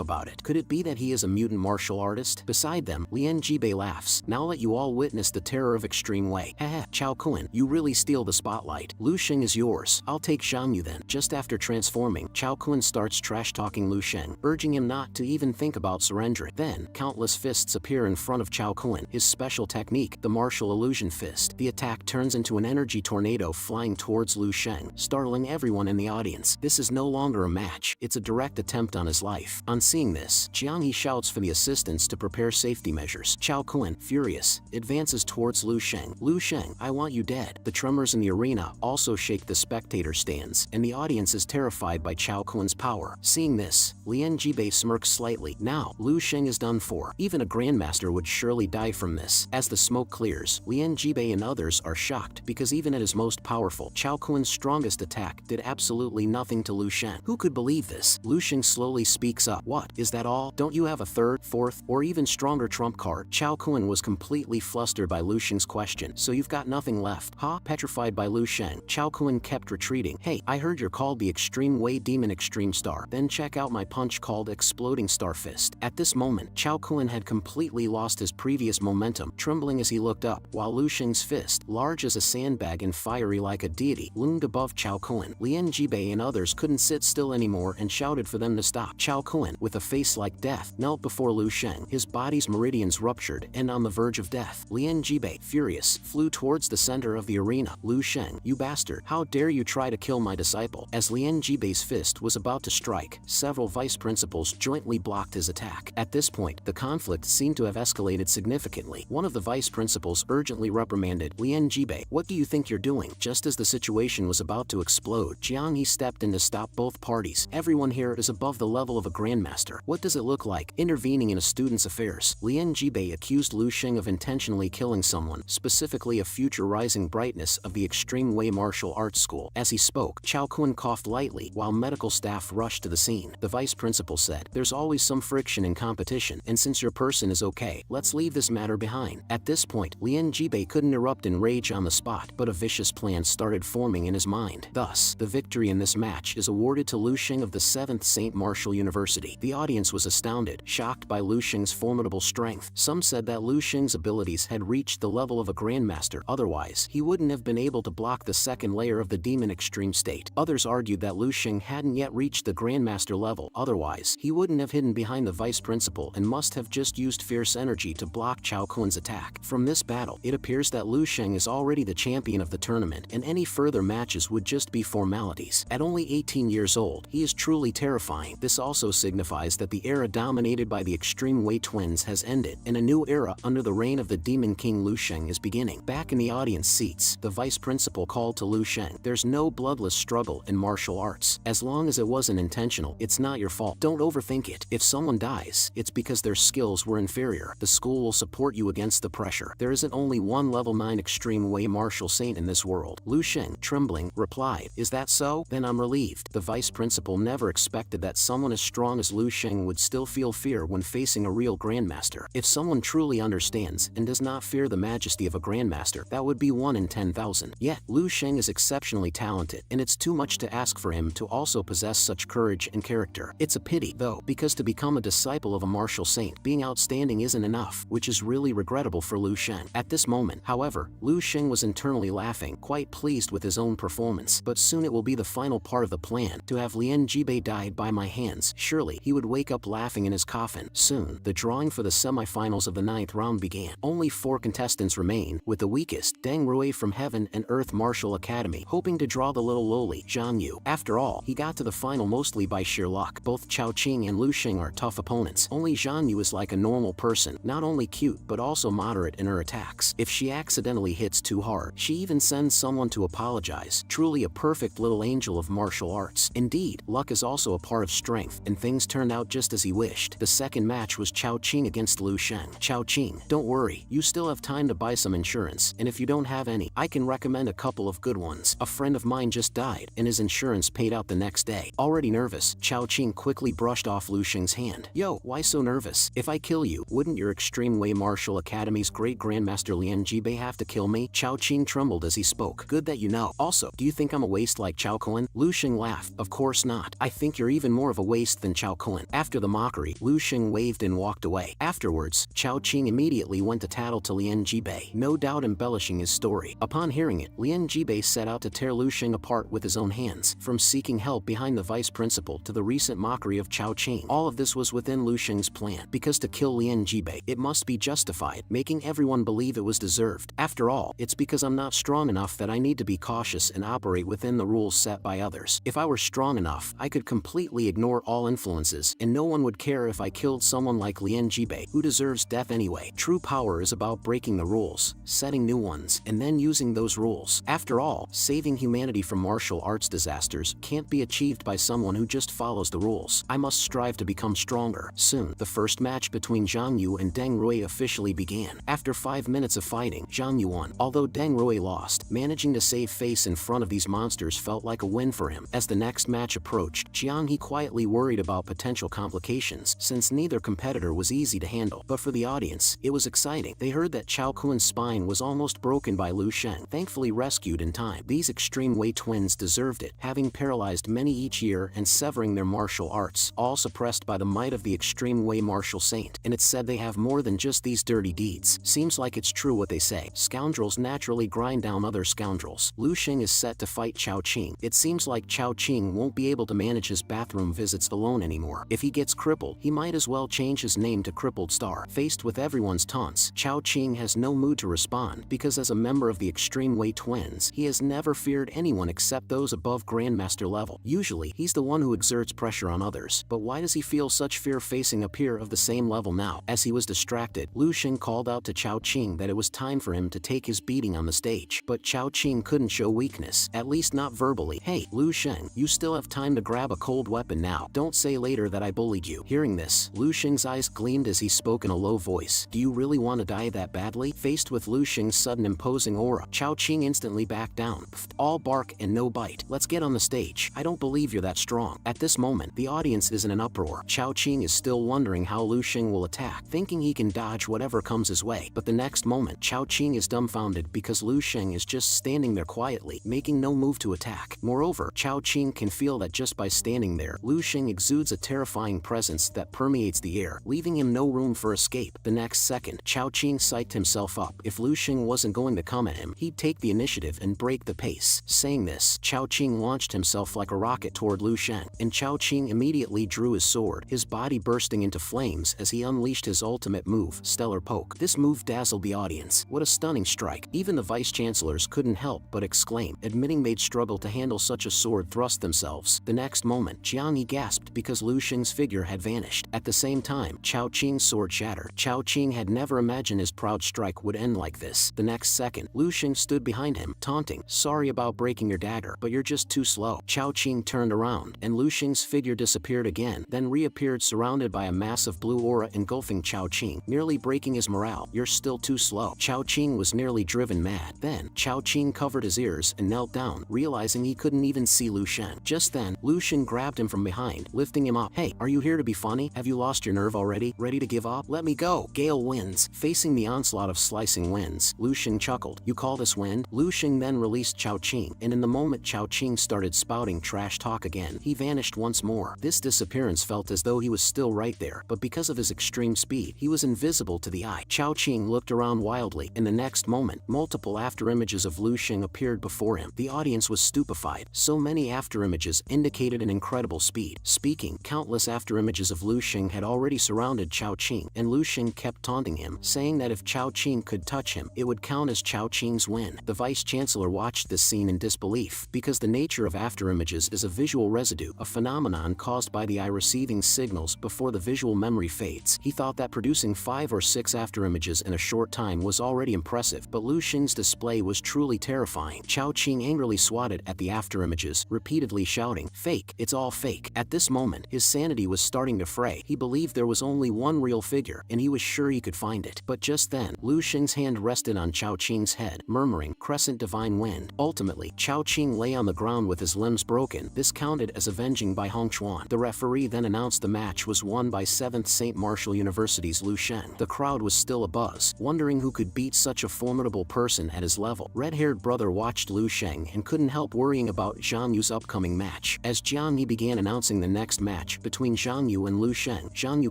about it. Could it be that he is a mutant martial artist? Beside them, Lien Jibei laughs. Now let you all witness the terror of extreme Wei. Haha, Chao Kun, you really steal the spotlight. Lu Sheng is yours. I'll take Zhang Yu then. Just after transforming, Chao Kun starts trash-talking Lu Sheng, urging him not to even think about surrendering. Then, countless fists appear in front of Chao Kun. His special technique, the martial illusion fist. The attack turns into an energy tornado flying towards Lu Sheng, startling everyone in the audience. This is no longer a match, it's a direct attempt on his life. On seeing this, Jiang He shouts for the assistants to prepare safety measures. Chao Kun, furious, advances towards Lu Sheng. Lu Sheng, I want you dead. The tremors in the arena also shake the spectator stands, and the audience is terrified by Chao Kun's power. Seeing this, Lien Jibei smirks slightly. Now, Lu Sheng is done for. Even a Grandmaster would surely die from this. As the smoke clears, Lien Jibei and others are shocked because even at his most powerful, Chao Kun's strongest attack did absolutely nothing to Lu Sheng. Who could believe this? Lu Sheng slowly speaks up. What? Is that all? Don't you have a third, fourth, or even stronger trump card? Chao Kun was completely flustered by Lu Sheng's question. So you've got nothing left, huh? Petrified by Lu Sheng, Chao Kun kept retreating. Hey, I heard you're called the Extreme Wei Demon Extreme Star. Then check out my punch called Exploding Star Fist. At this moment, Chao Kun had completely lost his previous momentum, trembling as he looked up, while Lu Sheng's fist, large as a sandbag and fiery like a deity, loomed above Chao Kun. Lien Jibei and others couldn't sit still anymore and shouted for them to stop. Chao Kun, with a face like death, knelt before Lu Sheng. His body's meridians ruptured and on the verge of death. Lien Jibei, furious, flew towards the center of the arena. Lu Sheng, you bastard, how dare you try to kill my disciple? As Lien Jibei's fist was about to strike, several vice principals jointly blocked his attack. At this point, the conflict seemed to have escalated significantly. One of the vice principals urgently reprimanded Lien Jibei. What do you think you're doing? Just as the situation was about to explode, Jiang He stepped in to stop both parties. Everyone here is above the level of a Grandmaster. What does it look like? Intervening in a student's affairs. Lien Jibei accused Lu Sheng of intentionally killing someone, specifically a future rising brightness of the Extreme Wei Martial Arts School. As he spoke, Chao Kun coughed lightly while medical staff rushed to the scene. The vice principal said, there's always some friction in competition, and since your person is okay, let's leave this matter behind. At this point, Lien Jibei couldn't erupt in rage on the spot, but a vicious plan started forming in his mind. Thus, the victory in this match is awarded to Lu Sheng of the 7th St. Martial University. The audience was astounded, shocked by Lu Sheng's formidable strength. Some said that Lu Sheng's abilities had reached the level of a Grandmaster, otherwise, he wouldn't have been able to block the second layer of the Demon Extreme State. Others argued that Lu Sheng hadn't yet reached the Grandmaster level, otherwise, he wouldn't have hidden behind the vice principal and must have just used fierce energy to block Chao Kun's attack. From this battle, it appears that Lu Sheng is already the champion of the tournament, and any further matches would just be formalities. At only 18 years old, he is truly terrifying. This also signifies that the era dominated by the Extreme Wei twins has ended, and a new era under the reign of the Demon King Lu Sheng is beginning. Back in the audience seats, the vice principal called to Lu Sheng. There's no bloodless struggle in martial arts. As long as it wasn't intentional, it's not your fault. Don't overthink it. If someone dies, it's because their skills were inferior. The school will support you against the pressure. There isn't only one level 9 Extreme Wei martial saint in this world. Lu Sheng, trembling, replied, is that so? Then I'm relieved. The vice principal never expected that someone as strong as Lu Sheng would still feel fear when facing a real Grandmaster. If someone truly understands and does not fear the majesty of a Grandmaster, that would be 1 in 10,000. Yet, Lu Sheng is exceptionally talented, and it's too much to ask for him to also possess such courage and character. It's a pity, though, because to become a disciple of a martial saint, being outstanding isn't enough, which is really regrettable for Lu Sheng. At this moment, however, Lu Sheng was internally laughing, quite pleased with his own performance. But soon it will be the final part of the plan, to have Lien Jibei died by my hands. Surely, he would wake up laughing in his coffin. Soon, the drawing for the semifinals of the 9th round began. Only 4 contestants remain, with the weakest, Deng Rui from Heaven and Earth Martial Academy, hoping to draw the little lowly Zhang Yu. After all, he got to the final mostly by sheer luck. Both Chao Qing and Lu Sheng are tough opponents. Only Zhang Yu is like a normal person, not only cute but also moderate in her attacks. If she accidentally hits too hard, she even sends someone to apologize. Truly a perfect little angel of martial arts. Indeed, luck is also a part of strength, and things turned out just as he wished. The second match was Chao Qing against Lu Sheng. Chao Qing, don't worry, you still have time to buy some insurance, and if you don't have any, I can recommend a couple of good ones. A friend of mine just died, and his insurance paid out the next day. Already nervous, Chao Qing quickly brushed off Lu Sheng's hand. Yo, why so nervous? If I kill you, wouldn't your Extreme Wei Martial Academy's great Grandmaster Lien Jibei have to kill me? Chao Qing trembled as he spoke. joke. Good that you know. Also, do you think I'm a waste like Chao Kun? Lu Xing laughed. Of course not. I think you're even more of a waste than Chao Kun. After the mockery, Lu Xing waved and walked away. Afterwards, Chao Qing immediately went to tattle to Lian Jibei, no doubt embellishing his story. Upon hearing it, Lian Jibei set out to tear Lu Xing apart with his own hands, from seeking help behind the vice principal to the recent mockery of Chao Qing. All of this was within Lu Xing's plan, because to kill Lian Jibei, it must be justified, making everyone believe it was deserved. After all, it's because I'm not strong enough that I need to be cautious and operate within the rules set by others. If I were strong enough, I could completely ignore all influences, and no one would care if I killed someone like Lian Jibei, who deserves death anyway. True power is about breaking the rules, setting new ones, and then using those rules. After all, saving humanity from martial arts disasters can't be achieved by someone who just follows the rules. I must strive to become stronger. Soon, the first match between Zhang Yu and Deng Rui officially began. After 5 minutes of fighting, Zhang Yu won. Although Deng Rui lost, managing to save face in front of these monsters felt like a win for him. As the next match approached, Jiang He quietly worried about potential complications, since neither competitor was easy to handle. But for the audience, it was exciting. They heard that Chao Kun's spine was almost broken by Lu Xing, thankfully rescued in time. These extreme weight twins deserved it, having paralyzed many each year and severing their martial arts, all suppressed by the might of the extreme way martial saint. And it's said they have more than just these dirty deeds. Seems like it's true what they say. Scoundrels naturally grind down other scoundrels. Lu Xing is set to fight Chao Qing. It seems like Chao Qing won't be able to manage his bathroom visits alone anymore. If he gets crippled, he might as well change his name to Crippled Star. Faced with everyone's taunts, Chao Qing has no mood to respond, because as a member of the Extreme Way Twins, he has never feared anyone except those above Grandmaster level. Usually, he's the one who exerts pressure on others, but why does he feel such fear facing a peer of the same level now? As he was distracted, Lu Xing called out to Chao Qing that it was time for him to take his beating on the stage. But Chao Qing couldn't show weakness, at least not verbally. Hey, Lu Xing, you still have time to grab a cold weapon now. Don't say later that I bullied you. Hearing this, Lu Xing's eyes gleamed as he spoke in a low voice. Do you really want to die that badly? Faced with Lu Xing's sudden imposing aura, Chao Qing instantly backed down. Pfft, all bark and no bite. Let's get on the stage. I don't believe you're that strong. At this moment, the audience is in an uproar. Chao Qing is still wondering how Lu Xing will attack, thinking he can dodge whatever comes his way. But the next moment, Chao Qing is dumbfounded because Lu Xing is just standing there quietly, making no move to attack. Moreover, Chao Qing can feel that just by standing there, Lu Xing exudes a terrifying presence that permeates the air, leaving him no room for escape. The next second, Chao Qing psyched himself up. If Lu Xing wasn't going to come at him, he'd take the initiative and break the pace. Saying this, Chao Qing launched himself like a rocket toward Lu Xing, and Chao Qing immediately drew his sword, his body bursting into flames as he unleashed his ultimate move, Stellar Poke. This move dazzled the audience. What a stunning strike. Even the vice-chancellors couldn't help but exclaim, admitting they'd struggle to handle such a sword thrust themselves. The next moment, Jiang He gasped because Lu Xing's figure had vanished. At the same time, Chao Qing's sword shattered. Chao Qing had never imagined his proud strike would end like this. The next second, Lu Xing stood behind him, taunting, sorry about breaking your dagger, but you're just too slow. Chao Qing turned around, and Lu Xing's figure disappeared again, then reappeared surrounded by a massive blue aura engulfing Chao Qing, nearly breaking his morale. You're still too slow. Chao Qing was nearly driven mad. Then, Chao Qing covered his ears and knelt down, realizing he couldn't even see Lu Xing. Just then, Lu Xing grabbed him from behind, lifting him up. Hey, are you here to be funny? Have you lost your nerve already? Ready to give up? Let me go. Gale winds. Facing the onslaught of slicing winds, Lu Xing chuckled. You call this wind? Lu Xing then released Chao Qing, and in the moment Chao Qing started spouting trash talk again, he vanished once more. This disappearance felt as though he was still right there, but because of his extreme speed, he was invisible to the eye. Chao Qing looked around wildly. In the next moment, multiple afterimages of Lu Xing appeared before him. The audience was stupefied. So many afterimages indicated an incredible speed. Speaking, countless afterimages of Lu Xing had already surrounded Chao Qing, and Lu Xing kept taunting him, saying that if Chao Qing could touch him, it would count as Chao Qing's win. The vice-chancellor watched this scene in disbelief, because the nature of afterimages is a visual residue, a phenomenon caused by the eye receiving signals before the visual memory fades. He thought that producing 5 or 6 afterimages in a short time was already impressive, but Lu Xing's display was truly terrifying. Chao Qing angrily swatted at the afterimages, repeatedly shouting, "Fake, it's all fake." At this moment, his sanity was starting to fray. He believed there was only one real figure, and he was sure he could find it. But just then, Lu Xing's hand rested on Chao Qing's head, murmuring, "Crescent Divine Wind." Ultimately, Chao Qing lay on the ground with his limbs broken. This counted as avenging by Hongchuan. The referee then announced the match was won by 7th St. Martial University's Lu Xing. The crowd was still abuzz, wondering who could beat such a formidable person at his level. Red-haired scared brother watched Lu Sheng and couldn't help worrying about Zhang Yu's upcoming match. As Jiang Yi began announcing the next match between Zhang Yu and Lu Sheng, Zhang Yu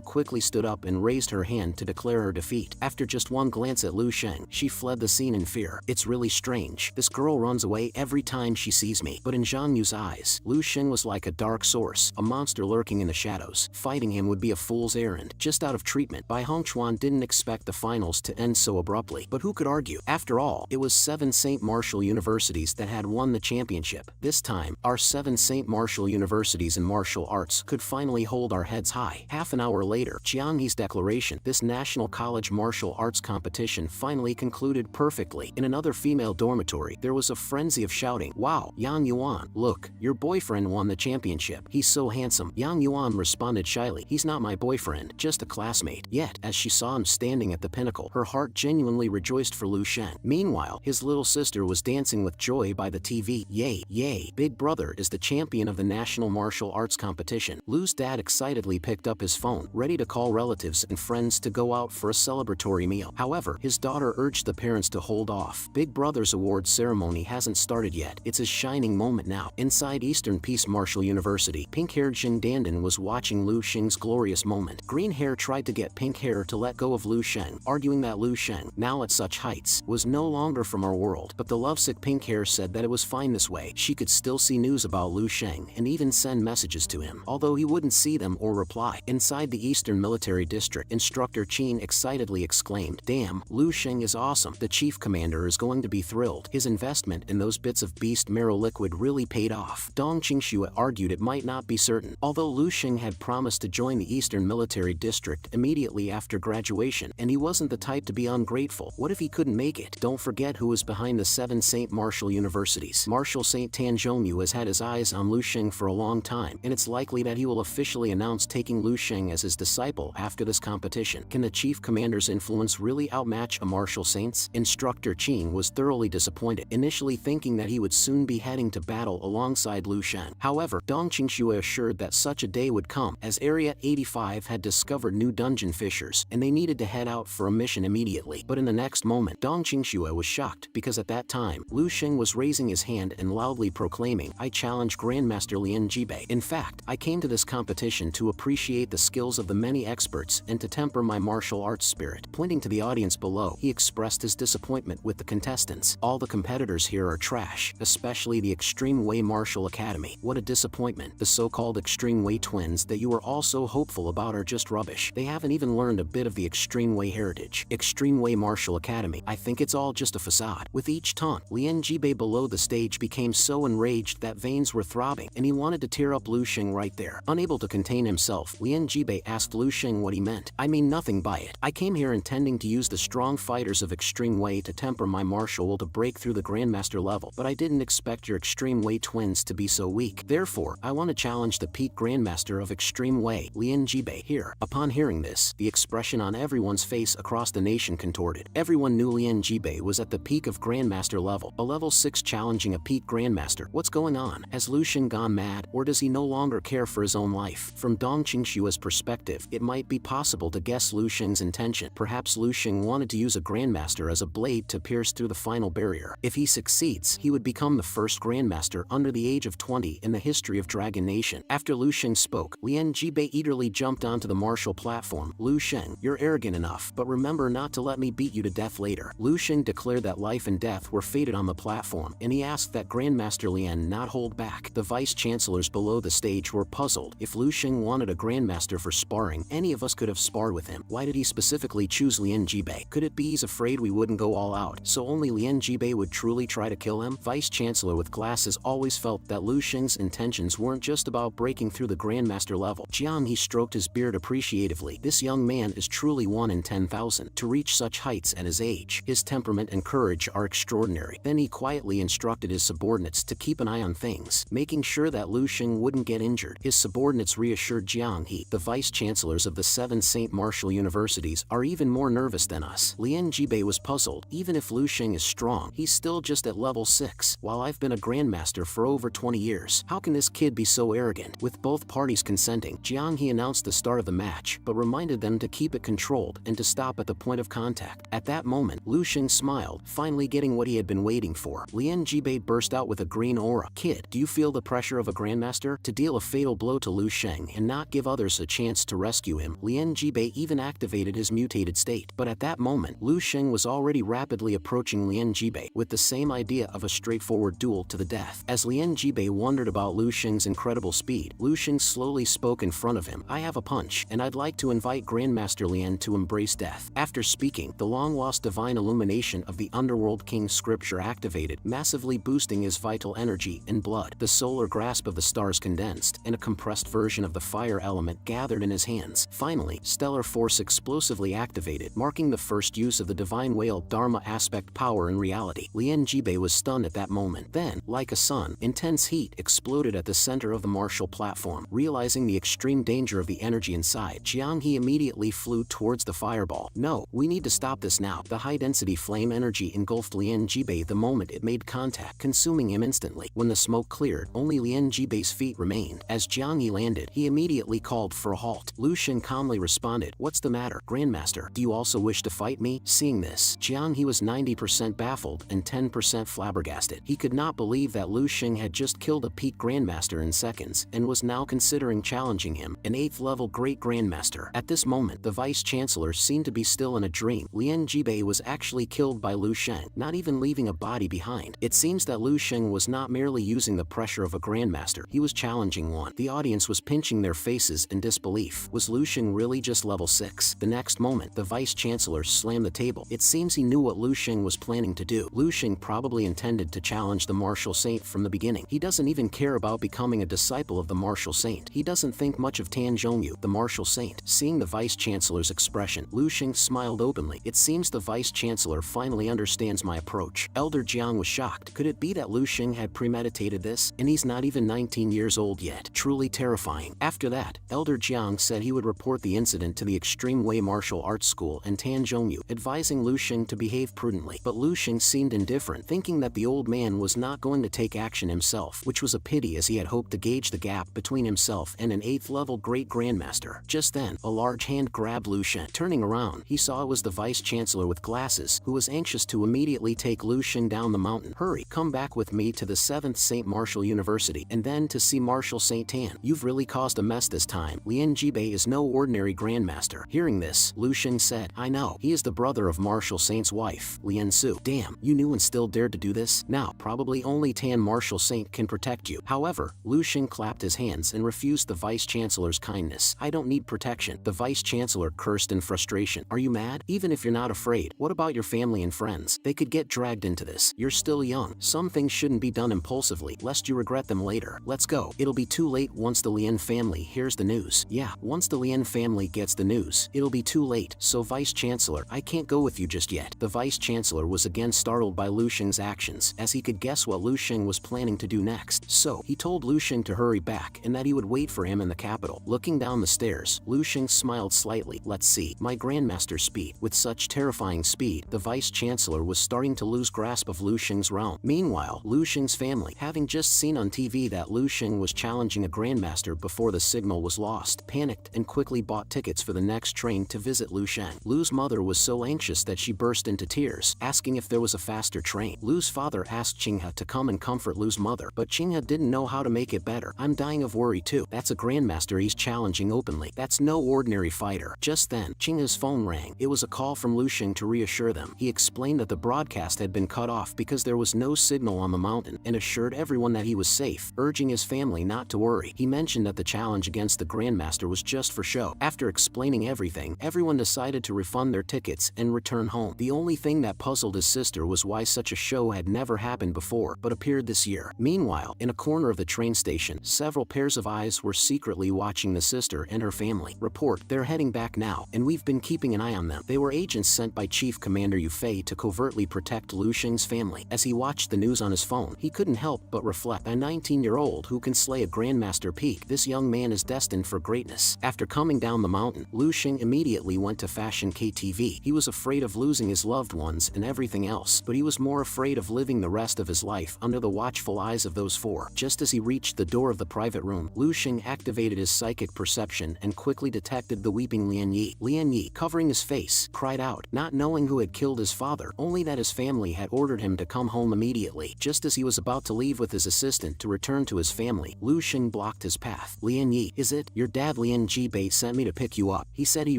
quickly stood up and raised her hand to declare her defeat. After just one glance at Lu Sheng, she fled the scene in fear. It's really strange. This girl runs away every time she sees me. But in Zhang Yu's eyes, Lu Sheng was like a dark source, a monster lurking in the shadows. Fighting him would be a fool's errand, just out of treatment. Bai Hongchuan didn't expect the finals to end so abruptly, but who could argue? After all, it was 7 St. Martial universities that had won the championship. This time, our 7 St. Martial universities in martial arts could finally hold our heads high. Half an hour later, Jiang Yi's declaration, this National College martial arts competition finally concluded perfectly. In another female dormitory, there was a frenzy of shouting, "Wow, Yang Yuan, look, your boyfriend won the championship. He's so handsome." Yang Yuan responded shyly, "He's not my boyfriend, just a classmate." Yet, as she saw him standing at the pinnacle, her heart genuinely rejoiced for Lu Sheng. Meanwhile, his little sister was dancing with joy by the TV. Yay, yay, big brother is the champion of the National Martial Arts competition. Lu's dad excitedly picked up his phone, ready to call relatives and friends to go out for a celebratory meal. However, his daughter urged the parents to hold off. Big brother's awards ceremony hasn't started yet. It's a shining moment now. Inside Eastern Peace Martial University, pink-haired Jing Dandan was watching Lu Sheng's glorious moment. Green hair tried to get pink hair to let go of Lu Sheng, arguing that Lu Sheng, now at such heights, was no longer from our world. But the lovesick pink hair said that it was fine this way. She could still see news about Lu Sheng and even send messages to him, although he wouldn't see them or reply. Inside the Eastern Military District, Instructor Qin excitedly exclaimed, "Damn, Lu Sheng is awesome. The chief commander is going to be thrilled. His investment in those bits of beast marrow liquid really paid off." Dong Qingxue argued it might not be certain. Although Lu Sheng had promised to join the Eastern Military District immediately after graduation, and he wasn't the type to be ungrateful, what if he couldn't make it? Don't forget who was behind the 7 St. Martial universities. Marshal St. Tan Zhongyu has had his eyes on Lu Sheng for a long time, and it's likely that he will officially announce taking Lu Sheng as his disciple after this competition. Can the chief commander's influence really outmatch a martial saint's? Instructor Qin was thoroughly disappointed, initially thinking that he would soon be heading to battle alongside Lu Sheng. However, Dong Qingxue assured that such a day would come, as Area 85 had discovered new dungeon fissures, and they needed to head out for a mission immediately. But in the next moment, Dong Qingxue was shocked, because at that time, Lu Sheng was raising his hand and loudly proclaiming, "I challenge Grandmaster Lian Jibei. In fact, I came to this competition to appreciate the skills of the many experts and to temper my martial arts spirit." Pointing to the audience below, he expressed his disappointment with the contestants. "All the competitors here are trash, especially the Extreme Way Martial Academy. What a disappointment. The so-called Extreme Way twins that you were all so hopeful about are just rubbish. They haven't even learned a bit of the Extreme Way heritage. Extreme Way Martial Academy, I think it's all just a facade." With each taunt, Lian Jibei below the stage became so enraged that veins were throbbing, and he wanted to tear up Lu Sheng right there. Unable to contain himself, Lian Jibei asked Lu Sheng what he meant. "I mean nothing by it. I came here intending to use the strong fighters of Extreme Way to temper my martial will to break through the Grandmaster level, but I didn't expect your Extreme Way twins to be so weak. Therefore, I want to challenge the peak Grandmaster of Extreme Way, Lian Jibei here." Upon hearing this, the expression on everyone's face across the nation contorted. Everyone knew Lian Jibei was at the peak of Grandmaster level, a level 6 challenging a peak Grandmaster. What's going on? Has Lu Sheng gone mad, or does he no longer care for his own life? From Dong Qingxue's perspective, it might be possible to guess Lu Sheng's intention. Perhaps Lu Sheng wanted to use a Grandmaster as a blade to pierce through the final barrier. If he succeeds, he would become the first Grandmaster under the age of 20 in the history of Dragon Nation. After Lu Sheng spoke, Lian Jibei eagerly jumped onto the martial platform. "Lu Sheng, you're arrogant enough, but remember not to let me beat you to death later." Lu Sheng declared that life and death were fated on the platform, and he asked that Grandmaster Lian not hold back. The vice-chancellors below the stage were puzzled. If Lu Sheng wanted a Grandmaster for sparring, any of us could have sparred with him. Why did he specifically choose Lian Jibei? Could it be he's afraid we wouldn't go all out, so only Lian Jibei would truly try to kill him? Vice-chancellor with glasses always felt that Lu Sheng's intentions weren't just about breaking through the Grandmaster level. Jiang He stroked his beard appreciatively. This young man is truly 1 in 10,000 to reach such heights at his age. His temperament and courage are extraordinary. Then he quietly instructed his subordinates to keep an eye on things, making sure that Lu Sheng wouldn't get injured. His subordinates reassured Jiang He, "The vice-chancellors of the 7 St. Martial universities are even more nervous than us." Lian Jibei was puzzled. Even if Lu Sheng is strong, he's still just at level 6, while I've been a Grandmaster for over 20 years. How can this kid be so arrogant? With both parties consenting, Jiang He announced the start of the match, but reminded them to keep it controlled and to stop at the point of contact. At that moment, Lu Sheng smiled, finally getting what what he had been waiting for. Lian Jibei burst out with a green aura. Kid, do you feel the pressure of a grandmaster? To deal a fatal blow to Lu Sheng and not give others a chance to rescue him, Lian Jibei even activated his mutated state. But at that moment, Lu Sheng was already rapidly approaching Lian Jibei with the same idea of a straightforward duel to the death. As Lian Jibei wondered about Lu Sheng's incredible speed, Lu Sheng slowly spoke in front of him. I have a punch, and I'd like to invite Grandmaster Lian to embrace death. After speaking, the long-lost divine illumination of the Underworld King's scripture activated, massively boosting his vital energy and blood. The solar grasp of the stars condensed, and a compressed version of the fire element gathered in his hands. Finally, stellar force explosively activated, marking the first use of the divine whale Dharma aspect power in reality. Lian Jibei was stunned at that moment. Then, like a sun, intense heat exploded at the center of the martial platform. Realizing the extreme danger of the energy inside, Jiang He immediately flew towards the fireball. No, we need to stop this now. The high-density flame energy engulfed Lian Jibei the moment it made contact, consuming him instantly. When the smoke cleared, only Lian Jibei's feet remained. As Jiang He landed, he immediately called for a halt. Lu Sheng calmly responded, "What's the matter, Grandmaster? Do you also wish to fight me?" Seeing this, Jiang He was 90% baffled and 10% flabbergasted. He could not believe that Lu Sheng had just killed a peak Grandmaster in seconds, and was now considering challenging him, an 8th-level Great Grandmaster. At this moment, the Vice-Chancellor seemed to be still in a dream. Lian Jibei was actually killed by Lu Sheng, not even leaving a body behind. It seems that Lu Sheng was not merely using the pressure of a Grandmaster, he was challenging one. The audience was pinching their faces in disbelief. Was Lu Sheng really just level 6? The next moment, the Vice-Chancellor slammed the table. It seems he knew what Lu Sheng was planning to do. Lu Sheng probably intended to challenge the Martial Saint from the beginning. He doesn't even care about becoming a disciple of the Martial Saint. He doesn't think much of Tan Zhongyu, the Martial Saint. Seeing the Vice-Chancellor's expression, Lu Sheng smiled openly. It seems the Vice-Chancellor finally understands my approach. Elder Jiang was shocked. Could it be that Lu Sheng had premeditated this? And he's not even 19 years old yet. Truly terrifying. After that, Elder Jiang said he would report the incident to the Extreme Way Martial Arts School and Tan Zhongyu, advising Lu Sheng to behave prudently. But Lu Sheng seemed indifferent, thinking that the old man was not going to take action himself, which was a pity as he had hoped to gauge the gap between himself and an 8th-level Great Grandmaster. Just then, a large hand grabbed Lu Sheng. Turning around, he saw it was the Vice-Chancellor with glasses, who was anxious to immediately take Lu Sheng down the mountain. Hurry, come back with me to the 7th St. Martial University, and then to see Martial St. Tan. You've really caused a mess this time. Lian Jibei is no ordinary Grandmaster. Hearing this, Lu Sheng said, I know. He is the brother of Martial Saint's wife, Lian Su. Damn, you knew and still dared to do this? Now, probably only Tan Martial Saint can protect you. However, Lu Sheng clapped his hands and refused the Vice-Chancellor's kindness. I don't need protection. The Vice-Chancellor cursed in frustration. Are you mad? Even if you're not afraid, what about your family and friends? They could get dragged into this. You're still young. Some things shouldn't be done impulsively, lest you regret them later. Let's go. It'll be too late once the Lian family hears the news. Yeah, once the Lian family gets the news, it'll be too late. So Vice-Chancellor, I can't go with you just yet. The Vice-Chancellor was again startled by Lu Sheng's actions, as he could guess what Lu Sheng was planning to do next. So, he told Lu Sheng to hurry back and that he would wait for him in the capital. Looking down the stairs, Lu Sheng smiled slightly. Let's see. My Grandmaster speed. With such terrifying speed, the Vice-Chancellor was starting to lose grasp of Lu Sheng's realm. Meanwhile, Lu Sheng's family, having just seen on TV that Lu Sheng was challenging a Grandmaster before the signal was lost, panicked and quickly bought tickets for the next train to visit Lu Sheng. Lu's mother was so anxious that she burst into tears, asking if there was a faster train. Lu's father asked Qinghe to come and comfort Lu's mother, but Qinghe didn't know how to make it better. I'm dying of worry too. That's a Grandmaster he's challenging openly. That's no ordinary fighter. Just then, Qinghe's phone rang. It was a call from Lu Sheng to reassure them. He explained that the broadcast had been cut off because there was no signal on the mountain, and assured everyone that he was safe, urging his family not to worry. He mentioned that the challenge against the Grandmaster was just for show. After explaining everything, everyone decided to refund their tickets and return home. The only thing that puzzled his sister was why such a show had never happened before, but appeared this year. Meanwhile, in a corner of the train station, several pairs of eyes were secretly watching the sister and her family. Report, they're heading back now, and we've been keeping an eye on them. They were agents sent by Chief Commander Yu Fei to covertly protect Lu Sheng's family. As he watched the news on his phone, he couldn't help but reflect, a 19-year-old who can slay a Grandmaster peak. This young man is destined for greatness. After coming down the mountain, Lu Sheng immediately went to Fashion KTV. He was afraid of losing his loved ones and everything else, but he was more afraid of living the rest of his life under the watchful eyes of those four. Just as he reached the door of the private room, Lu Sheng activated his psychic perception and quickly detected the weeping Lian Yi. Lian Yi, covering his face, cried out, not knowing who had killed his father, only that his family family had ordered him to come home immediately. Just as he was about to leave with his assistant to return to his family, Lu Xing blocked his path. Lian Yi, is it? Your dad Lian Jibei sent me to pick you up. He said he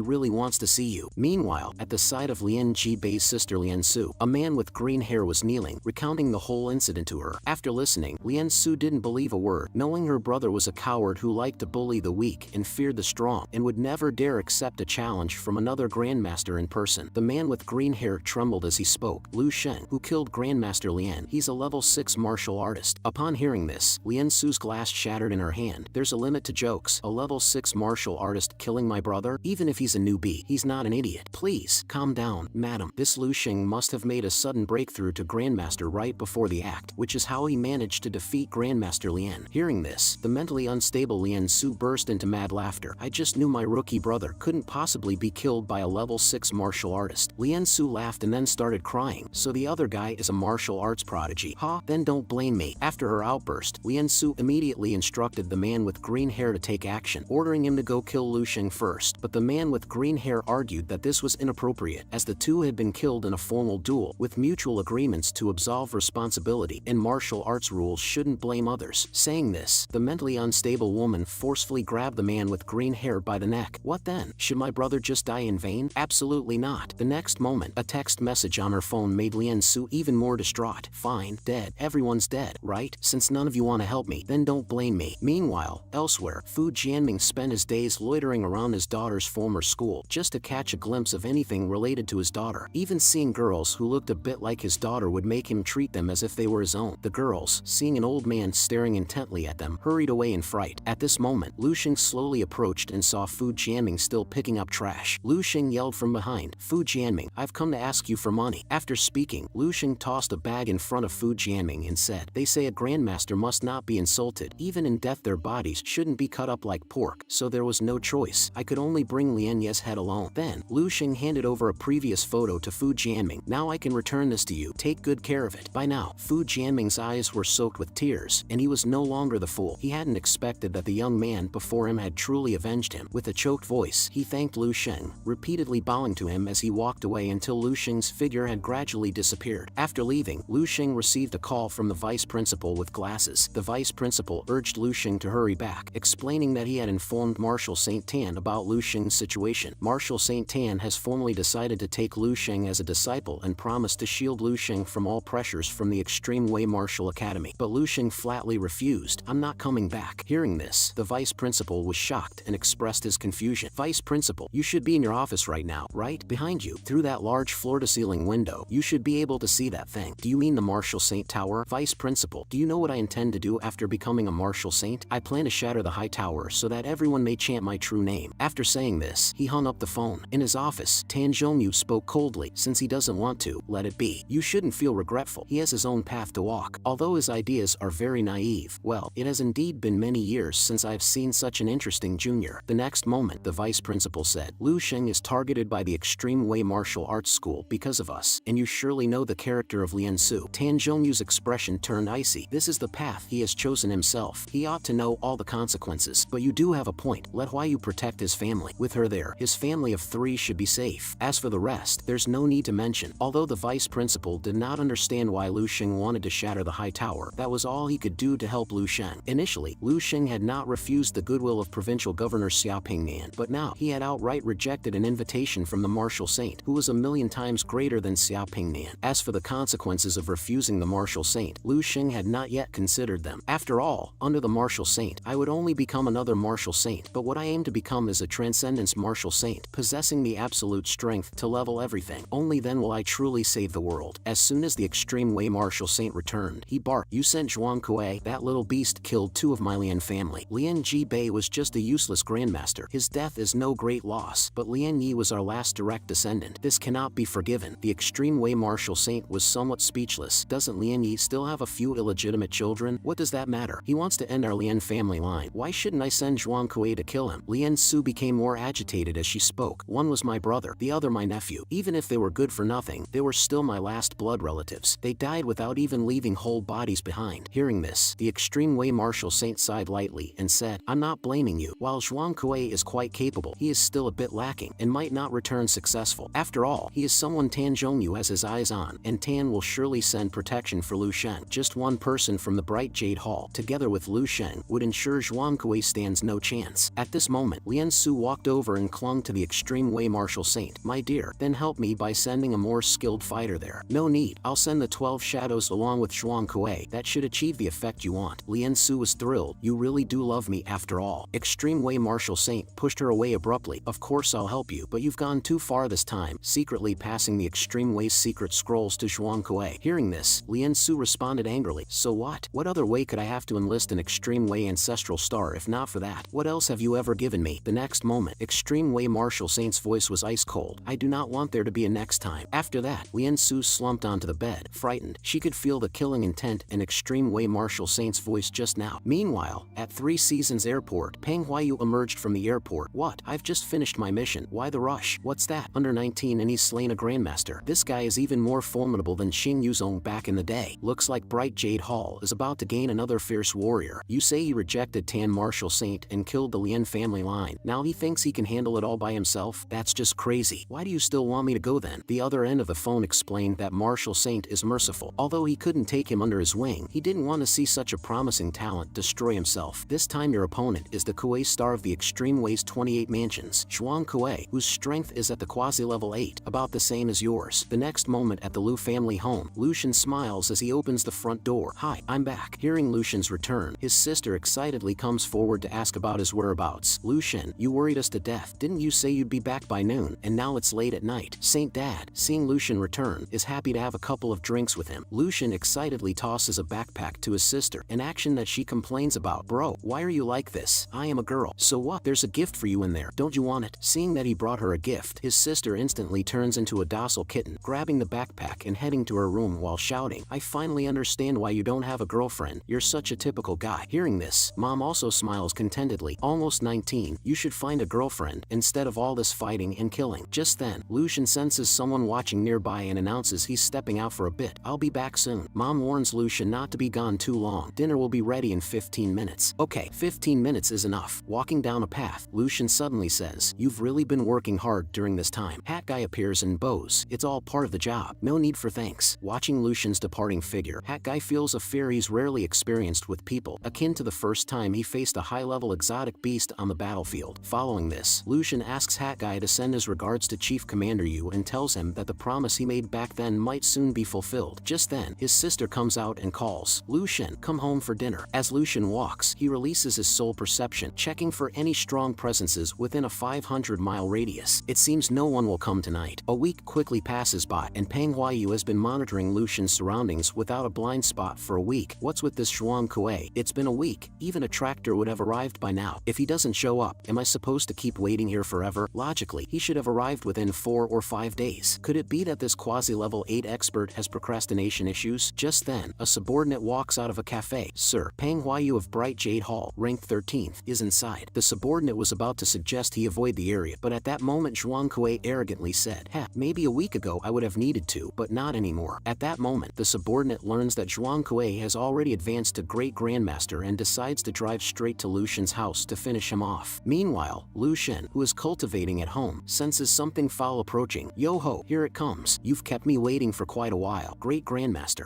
really wants to see you. Meanwhile, at the side of Lian Jibei's sister Lian Su, a man with green hair was kneeling, recounting the whole incident to her. After listening, Lian Su didn't believe a word, knowing her brother was a coward who liked to bully the weak and feared the strong, and would never dare accept a challenge from another grandmaster in person. The man with green hair trembled as he spoke. Lu Shen, who killed Grandmaster Lian. He's a level 6 martial artist. Upon hearing this, Lian Su's glass shattered in her hand. There's a limit to jokes. A level 6 martial artist killing my brother? Even if he's a newbie, he's not an idiot. Please, calm down, madam. This Lu Xing must have made a sudden breakthrough to Grandmaster right before the act, which is how he managed to defeat Grandmaster Lian. Hearing this, the mentally unstable Lian Su burst into mad laughter. I just knew my rookie brother couldn't possibly be killed by a level 6 martial artist. Lian Su laughed and then started crying. So the other guy is a martial arts prodigy. Huh? Then don't blame me. After her outburst, Lian Su immediately instructed the man with green hair to take action, ordering him to go kill Lu Xing first. But the man with green hair argued that this was inappropriate, as the two had been killed in a formal duel, with mutual agreements to absolve responsibility, and martial arts rules shouldn't blame others. Saying this, the mentally unstable woman forcefully grabbed the man with green hair by the neck. What then? Should my brother just die in vain? Absolutely not. The next moment, a text message on her phone made Lian Su even more distraught. Fine, dead. Everyone's dead, right? Since none of you want to help me, then don't blame me. Meanwhile, elsewhere, Fu Jianming spent his days loitering around his daughter's former school, just to catch a glimpse of anything related to his daughter. Even seeing girls who looked a bit like his daughter would make him treat them as if they were his own. The girls, seeing an old man staring intently at them, hurried away in fright. At this moment, Lu Xing slowly approached and saw Fu Jianming still picking up trash. Lu Xing yelled from behind, Fu Jianming, I've come to ask you for money. After speaking, Lu Xing tossed a bag in front of Fu Jianming and said, they say a grandmaster must not be insulted. Even in death their bodies shouldn't be cut up like pork, so there was no choice. I could only bring Lian Ye's head alone. Then, Lu Xing handed over a previous photo to Fu Jianming. Now I can return this to you. Take good care of it. By now, Fu Jianming's eyes were soaked with tears, and he was no longer the fool. He hadn't expected that the young man before him had truly avenged him. With a choked voice, he thanked Lu Xing, repeatedly bowing to him as he walked away until Lu Xing's figure had gradually disappeared. After leaving, Lu Xing received a call from the vice principal with glasses. The vice principal urged Lu Xing to hurry back, explaining that he had informed Marshal Saint Tan about Lu Xing's situation. Marshal Saint Tan has formally decided to take Lu Xing as a disciple and promised to shield Lu Xing from all pressures from the Extreme Way Martial Academy. But Lu Xing flatly refused. I'm not coming back. Hearing this, the vice principal was shocked and expressed his confusion. Vice principal, you should be in your office right now, right? Behind you, through that large floor-to-ceiling window, you should be able to see that thing. Do you mean the Martial Saint Tower? Vice principal, do you know what I intend to do after becoming a Martial Saint? I plan to shatter the high tower so that everyone may chant my true name. After saying this, he hung up the phone. In his office, Tan Zhongyu spoke coldly. Since he doesn't want to, let it be. You shouldn't feel regretful. He has his own path to walk. Although his ideas are very naive, well, it has indeed been many years since I've seen such an interesting junior. The next moment, the vice principal said, Lu Xing is targeted by the Extreme Way Martial Arts School because of us, and you surely know the character of Lian Su. Tan Zhongyu's expression turned icy. This is the path he has chosen himself. He ought to know all the consequences. But you do have a point. Let Huayu protect his family. With her there, his family of 3 should be safe. As for the rest, there's no need to mention. Although the vice principal did not understand why Lu Xing wanted to shatter the high tower, that was all he could do to help Lu Xing. Initially, Lu Xing had not refused the goodwill of Provincial Governor Xiaopingnan, but now he had outright rejected an invitation from the Martial Saint, who was a million times greater than Xiaopingnan. As for the consequences of refusing the Martial Saint, Lu Xing had not yet considered them. After all, under the Martial Saint, I would only become another Martial Saint, but what I aim to become is a Transcendence Martial Saint, possessing the absolute strength to level everything. Only then will I truly save the world. As soon as the Extreme Way Martial Saint returned, he barked, You sent Zhuang Kuei? That little beast killed 2 of my Lian family. Lian Jibei was just a useless grandmaster. His death is no great loss, but Lian Yi was our last direct descendant. This cannot be forgiven. The Extreme Way Martial Saint was somewhat speechless. Doesn't Lian Yi still have a few illegitimate children? What does that matter? He wants to end our Lian family line. Why shouldn't I send Zhuang Kuei to kill him? Lian Su became more agitated as she spoke. One was my brother, the other my nephew. Even if they were good for nothing, they were still my last blood relatives. They died without even leaving whole bodies behind. Hearing this, the Extreme Way Martial Saint sighed lightly and said, I'm not blaming you. While Zhuang Kuei is quite capable, he is still a bit lacking and might not return successful. After all, he is someone Tan Zhongyu has his eyes eyes on, and Tan will surely send protection for Lu Shen. Just one person from the Bright Jade Hall, together with Lu Shen, would ensure Zhuang Kui stands no chance. At this moment, Lian Su walked over and clung to the extreme Wei martial saint. My dear, then help me by sending a more skilled fighter there. No need, I'll send the 12 shadows along with Zhuang Kui. That should achieve the effect you want. Lian Su was thrilled. You really do love me after all. Extreme Wei martial saint pushed her away abruptly. Of course I'll help you, but you've gone too far this time, secretly passing the extreme Wei's secret scrolls to Zhuang Kui. Hearing this, Lian Su responded angrily. So what? What other way could I have to enlist an extreme Wei ancestral star if not for that? What else have you ever given me? The next moment, extreme Wei martial saint's voice was ice cold. I do not want there to be a next time. After that, Lian Su slumped onto the bed, frightened. She could feel the killing intent in extreme Wei martial saint's voice just now. Meanwhile, at Three Seasons Airport, Peng Huayu emerged from the airport. What? I've just finished my mission. Why the rush? What's that? Under 19 and he's slain a grandmaster. This guy is even more formidable than Xing Yuzong back in the day. Looks like Bright Jade Hall is about to gain another fierce warrior. You say he rejected Tan martial saint and killed the Lian family line. Now he thinks he can handle it all by himself? That's just crazy. Why do you still want me to go then? The other end of the phone explained that martial saint is merciful. Although he couldn't take him under his wing, he didn't want to see such a promising talent destroy himself. This time your opponent is the Kuei star of the Extreme Wei's 28 mansions, Zhuang Kuei, whose strength is at the quasi-level 8, about the same as yours. The next moment at the Lu family home, Lu Shen smiles as he opens the front door. Hi, I'm back. Hearing Lu Shen's return, his sister excitedly comes forward to ask about his whereabouts. Lu Shen, you worried us to death. Didn't you say you'd be back by noon? And now it's late at night. Saint Dad, seeing Lu Shen return, is happy to have a couple of drinks with him. Lu Shen excitedly tosses a backpack to his sister, an action that she complains about. Bro, why are you like this? I am a girl. So what? There's a gift for you in there. Don't you want it? Seeing that he brought her a gift, his sister instantly turns into a docile kitten, grabbing the backpack and heading to her room while shouting, I finally understand why you don't have a girlfriend. You're such a typical guy. Hearing this, Mom also smiles contentedly. Almost 19, you should find a girlfriend instead of all this fighting and killing. Just then, Lu Shen senses someone watching nearby and announces he's stepping out for a bit. I'll be back soon. Mom warns Lu Shen not to be gone too long. Dinner will be ready in 15 minutes. Okay, 15 minutes is enough. Walking down a path, Lu Shen suddenly says, you've really been working hard during this time. Hat Guy appears and bows. It's all part of the job. No need for thanks. Watching Lu Shen's departing figure, Hat Guy feels a fear he's rarely experienced with people, akin to the first time he faced a high-level exotic beast on the battlefield. Following this, Lu Shen asks Hat Guy to send his regards to Chief Commander Yu and tells him that the promise he made back then might soon be fulfilled. Just then, his sister comes out and calls, Lu Shen, come home for dinner. As Lu Shen walks, he releases his soul perception, checking for any strong presences within a 500-mile radius. It seems no one will come tonight. A week quickly passes by, and Peng Huayu has been monitoring Lu Shen's surroundings without a blind spot for a week. What's with this Zhuang Kuei? It's been a week. Even a tractor would have arrived by now. If he doesn't show up, am I supposed to keep waiting here forever? Logically, he should have arrived within 4 or 5 days. Could it be that this quasi-level 8 expert has procrastination issues? Just then, a subordinate walks out of a cafe. Sir, Peng Huayu of Bright Jade Hall, ranked 13th, is inside. The subordinate was about to suggest he avoid the area, but at that moment Zhuang Kuei arrogantly said, maybe a week ago I would have needed to, but not anymore. At that moment, the subordinate learns that Zhuang Kuei has already advanced to Great Grandmaster and decides to drive straight to Lu Shen's house to finish him off. Meanwhile, Lu Shen, who is cultivating at home, senses something foul approaching. Yo ho, here it comes. You've kept me waiting for quite a while. Great Grandmaster,